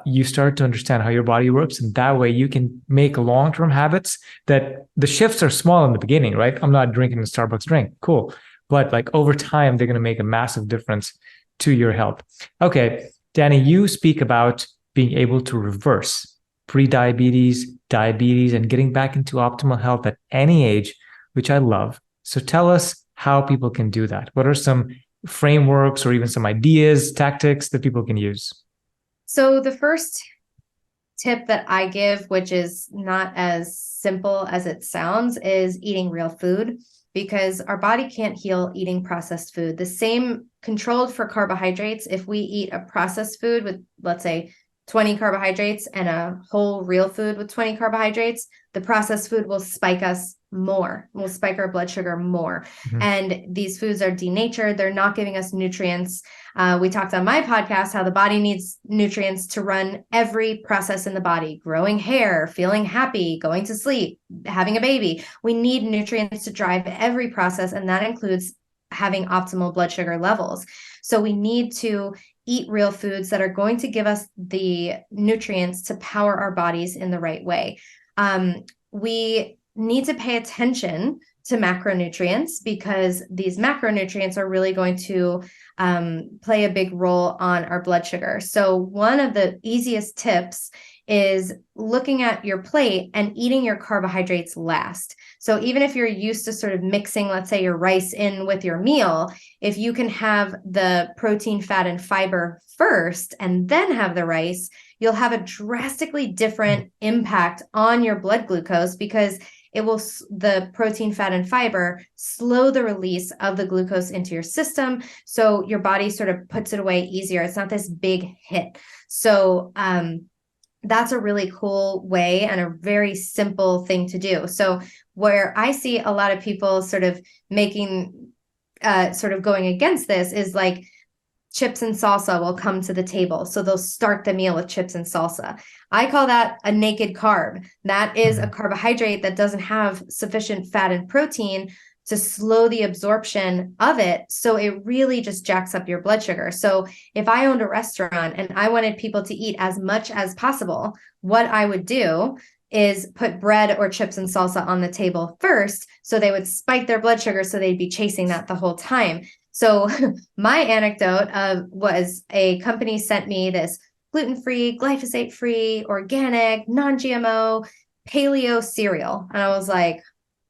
You start to understand how your body works, and that way you can make long-term habits that the shifts are small in the beginning, right? I'm not drinking a Starbucks drink, cool. But like over time, they're going to make a massive difference to your health. Okay, Dani, you speak about being able to reverse pre-diabetes, diabetes, and getting back into optimal health at any age, which I love. So tell us how people can do that. What are some frameworks or even some ideas, tactics that people can use? So the first tip that I give, which is not as simple as it sounds, is eating real food, because our body can't heal eating processed food. The same controlled for carbohydrates, if we eat a processed food with, let's say, 20 carbohydrates and a whole real food with 20 carbohydrates, the processed food will spike us more, will spike our blood sugar more. Mm-hmm. And these foods are denatured. They're not giving us nutrients. We talked on my podcast how the body needs nutrients to run every process in the body: growing hair, feeling happy, going to sleep, having a baby. We need nutrients to drive every process, and that includes having optimal blood sugar levels. So we need to eat real foods that are going to give us the nutrients to power our bodies in the right way. We need to pay attention to macronutrients, because these macronutrients are really going to play a big role on our blood sugar. So one of the easiest tips is looking at your plate and eating your carbohydrates last. So even if you're used to sort of mixing, let's say, your rice in with your meal, if you can have the protein, fat, and fiber first and then have the rice, you'll have a drastically different impact on your blood glucose, because it will, the protein, fat, and fiber slow the release of the glucose into your system. So your body sort of puts it away easier. It's not this big hit. So that's a really cool way and a very simple thing to do. So where I see a lot of people sort of making, sort of going against this is like, chips and salsa will come to the table. So they'll start the meal with chips and salsa. I call that a naked carb. That is a carbohydrate that doesn't have sufficient fat and protein to slow the absorption of it. So it really just jacks up your blood sugar. So if I owned a restaurant and I wanted people to eat as much as possible, what I would do is put bread or chips and salsa on the table first, so they would spike their blood sugar, so they'd be chasing that the whole time. So my anecdote was a company sent me this gluten-free, glyphosate-free, organic, non-GMO, paleo cereal. And I was like,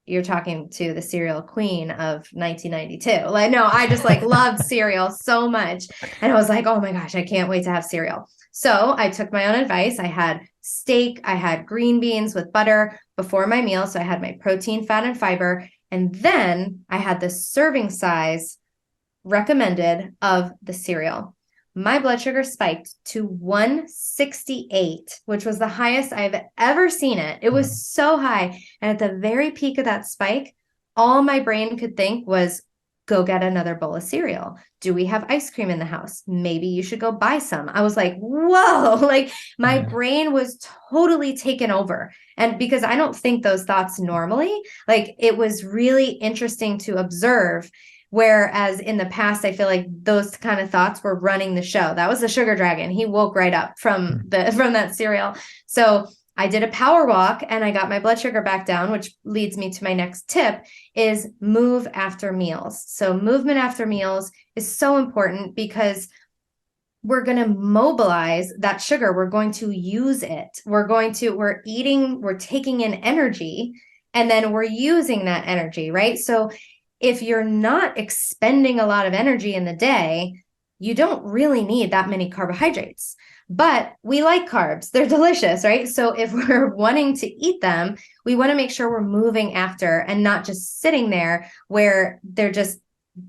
you're talking to the cereal queen of 1992. Like, no, I just like loved cereal so much. And I was like, oh my gosh, I can't wait to have cereal. So I took my own advice. I had steak, I had green beans with butter before my meal. So I had my protein, fat, and fiber. And then I had the serving size recommended of the cereal. My blood sugar spiked to 168, which was the highest I've ever seen it. It was so high. And at the very peak of that spike, all my brain could think was, go get another bowl of cereal. Do we have ice cream in the house? Maybe you should go buy some. I was like, whoa, like my brain was totally taken over. And because I don't think those thoughts normally, like it was really interesting to observe. Whereas in the past, I feel like those kind of thoughts were running the show. That was the sugar dragon. He woke right up from that cereal. So I did a power walk and I got my blood sugar back down, which leads me to my next tip is move after meals. So movement after meals is so important, because we're going to mobilize that sugar. We're going to use it. We're eating, we're taking in energy, and then we're using that energy, right? So if you're not expending a lot of energy in the day, you don't really need that many carbohydrates. But we like carbs. They're delicious, right? So if we're wanting to eat them, we want to make sure we're moving after and not just sitting there where they're just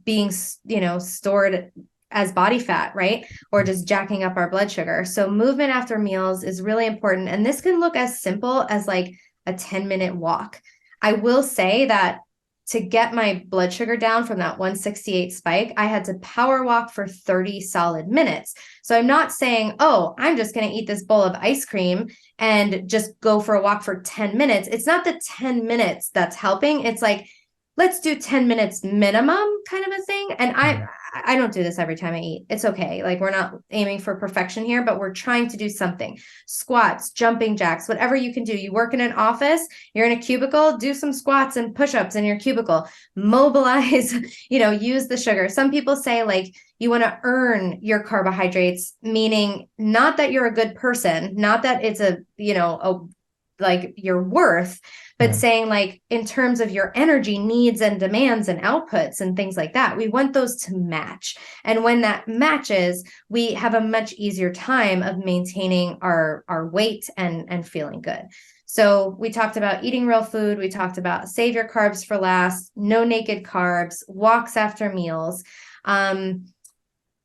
being, stored as body fat, right? Or just jacking up our blood sugar. So movement after meals is really important. And this can look as simple as like a 10-minute walk. I will say that to get my blood sugar down from that 168 spike, I had to power walk for 30 solid minutes. So I'm not saying, oh, I'm just going to eat this bowl of ice cream and just go for a walk for 10 minutes. It's not the 10 minutes that's helping. It's like, let's do 10 minutes minimum kind of a thing. And I don't do this every time I eat. It's okay. Like, we're not aiming for perfection here, but we're trying to do something. Squats, jumping jacks, whatever you can do. You work in an office, you're in a cubicle, do some squats and push-ups in your cubicle. Mobilize, use the sugar. Some people say like you want to earn your carbohydrates, meaning not that you're a good person, not that it's like your worth, but Yeah. saying like in terms of your energy needs and demands and outputs and things like that, we want those to match. And when that matches, we have a much easier time of maintaining our weight and feeling good. So we talked about eating real food. We talked about save your carbs for last, no naked carbs, walks after meals.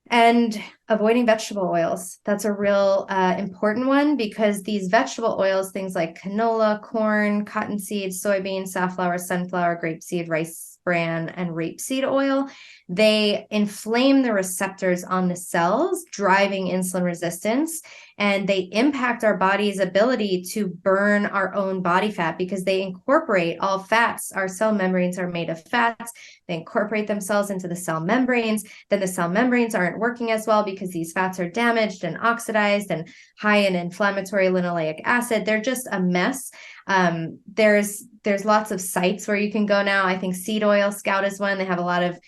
And avoiding vegetable oils. That's a real important one, because these vegetable oils, things like canola, corn, cottonseed, soybean, safflower, sunflower, grapeseed, rice bran, and rapeseed oil, they inflame the receptors on the cells, driving insulin resistance. And they impact our body's ability to burn our own body fat, because they incorporate all fats. Our cell membranes are made of fats. They incorporate themselves into the cell membranes. Then the cell membranes aren't working as well because these fats are damaged and oxidized and high in inflammatory linoleic acid. They're just a mess. There's lots of sites where you can go now. I think Seed Oil Scout is one. They have a lot of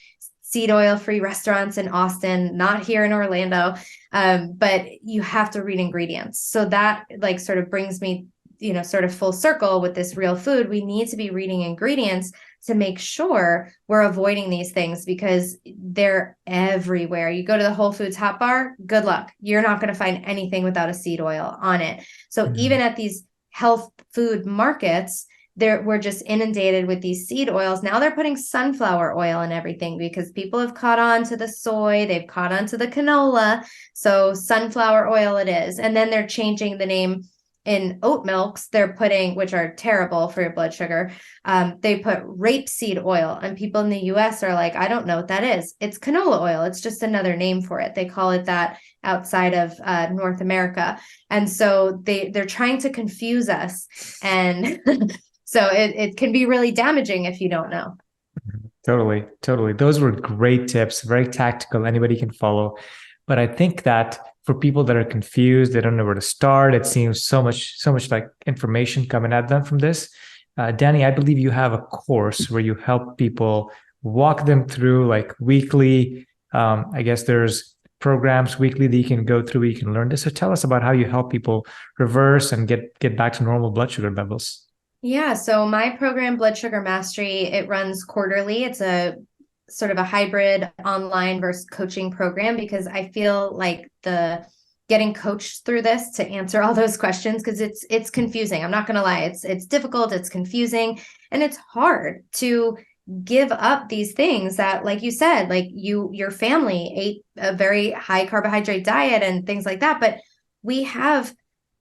seed oil free restaurants in Austin, not here in Orlando. But you have to read ingredients. So that like sort of brings me, sort of full circle with this real food. We need to be reading ingredients to make sure we're avoiding these things, because they're everywhere. You go to the Whole Foods hot bar, good luck. You're not going to find anything without a seed oil on it. So even at these health food markets, we're just inundated with these seed oils. Now they're putting sunflower oil in everything because people have caught on to the soy, they've caught on to the canola. So sunflower oil it is. And then they're changing the name in oat milks. They're putting, which are terrible for your blood sugar. They put rapeseed oil, and people in the US are like, I don't know what that is. It's canola oil. It's just another name for it. They call it that outside of North America. And so they're trying to confuse us. And so it can be really damaging if you don't know. Totally, totally. Those were great tips, very tactical. Anybody can follow. But I think that for people that are confused, they don't know where to start. It seems so much like information coming at them from this. Dani, I believe you have a course where you help people walk them through like weekly. I guess there's programs weekly that you can go through where you can learn this. So tell us about how you help people reverse and get back to normal blood sugar levels. Yeah, so my program, Blood Sugar Mastery, it runs quarterly. It's a sort of a hybrid online versus coaching program, because I feel like the getting coached through this to answer all those questions, because it's confusing. I'm not going to lie. It's difficult, it's confusing, and it's hard to give up these things that, like you said, like your family ate a very high carbohydrate diet and things like that. But we have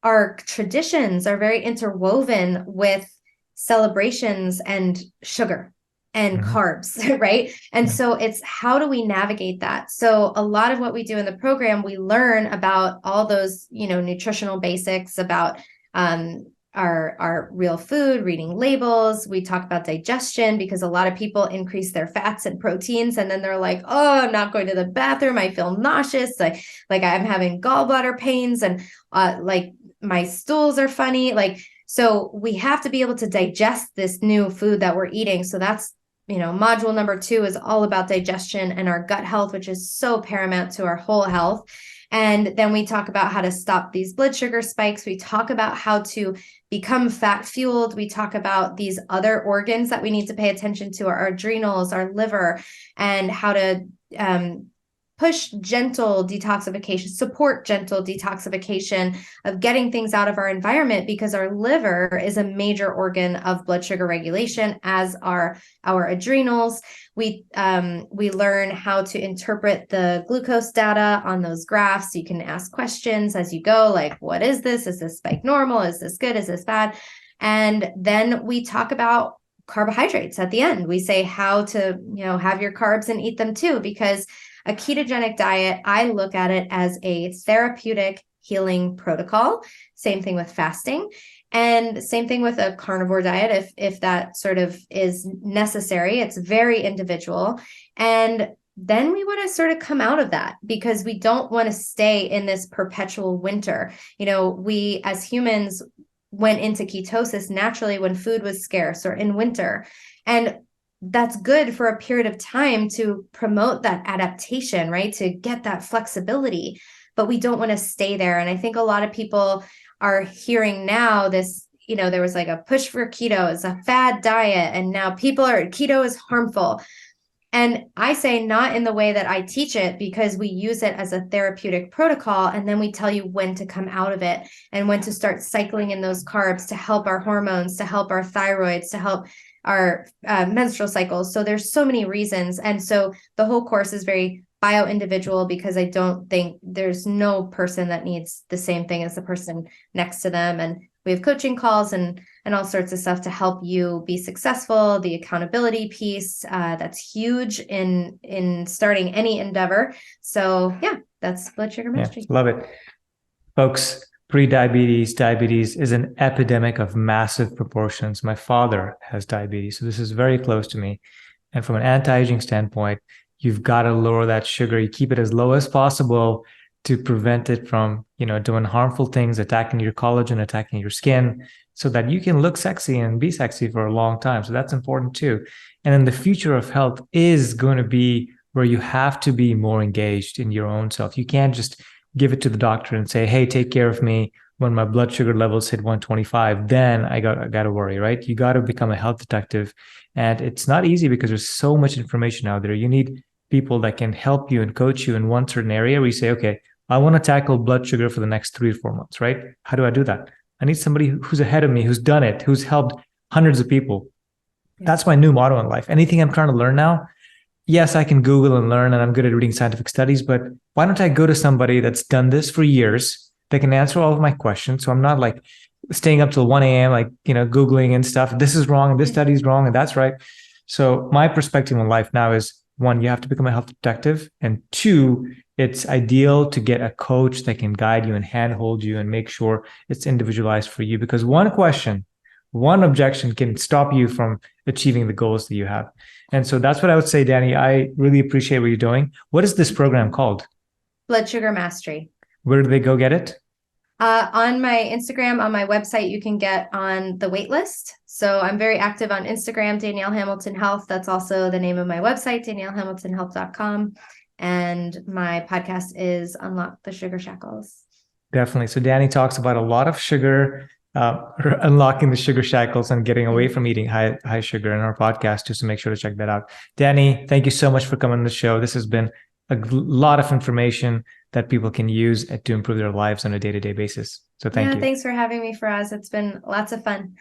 our traditions are very interwoven with celebrations and sugar and carbs, right? And so it's how do we navigate that? So a lot of what we do in the program, we learn about all those, nutritional basics about our real food, reading labels. We talk about digestion, because a lot of people increase their fats and proteins, and then they're like, oh, I'm not going to the bathroom. I feel nauseous. Like I'm having gallbladder pains, and like my stools are funny. So we have to be able to digest this new food that we're eating. So that's, module number 2 is all about digestion and our gut health, which is so paramount to our whole health. And then we talk about how to stop these blood sugar spikes. We talk about how to become fat fueled. We talk about these other organs that we need to pay attention to, our adrenals, our liver, and how to push gentle detoxification, support gentle detoxification of getting things out of our environment, because our liver is a major organ of blood sugar regulation, as are our adrenals. We learn how to interpret the glucose data on those graphs. You can ask questions as you go, like, what is this? Is this spike normal? Is this good? Is this bad? And then we talk about carbohydrates at the end. We say how to, have your carbs and eat them too, because a ketogenic diet, I look at it as a therapeutic healing protocol. Same thing with fasting, and same thing with a carnivore diet, if that sort of is necessary. It's very individual. And then we want to sort of come out of that, because we don't want to stay in this perpetual winter. We as humans went into ketosis naturally when food was scarce or in winter. And that's good for a period of time to promote that adaptation, right? To get that flexibility, but we don't want to stay there. And I think a lot of people are hearing now this, there was like a push for keto. It's a fad diet. And now keto is harmful. And I say not in the way that I teach it, because we use it as a therapeutic protocol. And then we tell you when to come out of it and when to start cycling in those carbs to help our hormones, to help our thyroids, to help our menstrual cycles. So there's so many reasons. And so the whole course is very bio-individual, because I don't think there's no person that needs the same thing as the person next to them. And we have coaching calls and all sorts of stuff to help you be successful. The accountability piece, that's huge in starting any endeavor. So yeah, that's blood sugar mastery. Yeah, love it. Folks, pre-diabetes, diabetes is an epidemic of massive proportions. My father has diabetes, so this is very close to me. And from an anti-aging standpoint, you've got to lower that sugar. You keep it as low as possible to prevent it from, doing harmful things, attacking your collagen, attacking your skin, so that you can look sexy and be sexy for a long time. So that's important too. And then the future of health is going to be where you have to be more engaged in your own self. You can't just give it to the doctor and say, hey, take care of me. When my blood sugar levels hit 125, then I got to worry, right? You got to become a health detective. And it's not easy because there's so much information out there. You need people that can help you and coach you in one certain area where you say, okay, I want to tackle blood sugar for the next 3 to 4 months, right? How do I do that? I need somebody who's ahead of me, who's done it, who's helped hundreds of people. That's my new motto in life. Anything I'm trying to learn now, yes, I can Google and learn, and I'm good at reading scientific studies, but why don't I go to somebody that's done this for years, that can answer all of my questions, so I'm not like staying up till 1 a.m., like, Googling and stuff. This is wrong, and this study is wrong, and that's right. So my perspective on life now is, 1, you have to become a health detective, and 2, it's ideal to get a coach that can guide you and handhold you and make sure it's individualized for you, because one question, one objection can stop you from achieving the goals that you have. And so that's what I would say, Dani. I really appreciate what you're doing. What is this program called? Blood Sugar Mastery. Where do they go get it? On my Instagram, on my website, you can get on the wait list. So I'm very active on Instagram, Danielle Hamilton Health. That's also the name of my website, daniellehamiltonhealth.com. And my podcast is Unlock the Sugar Shackles. Definitely. So Dani talks about a lot of sugar, unlocking the sugar shackles and getting away from eating high sugar in our podcast too. So make sure to check that out. Dani, thank you so much for coming on the show. This has been a lot of information that people can use to improve their lives on a day-to-day basis. So thank you. Thanks for having me, Faraz. It's been lots of fun.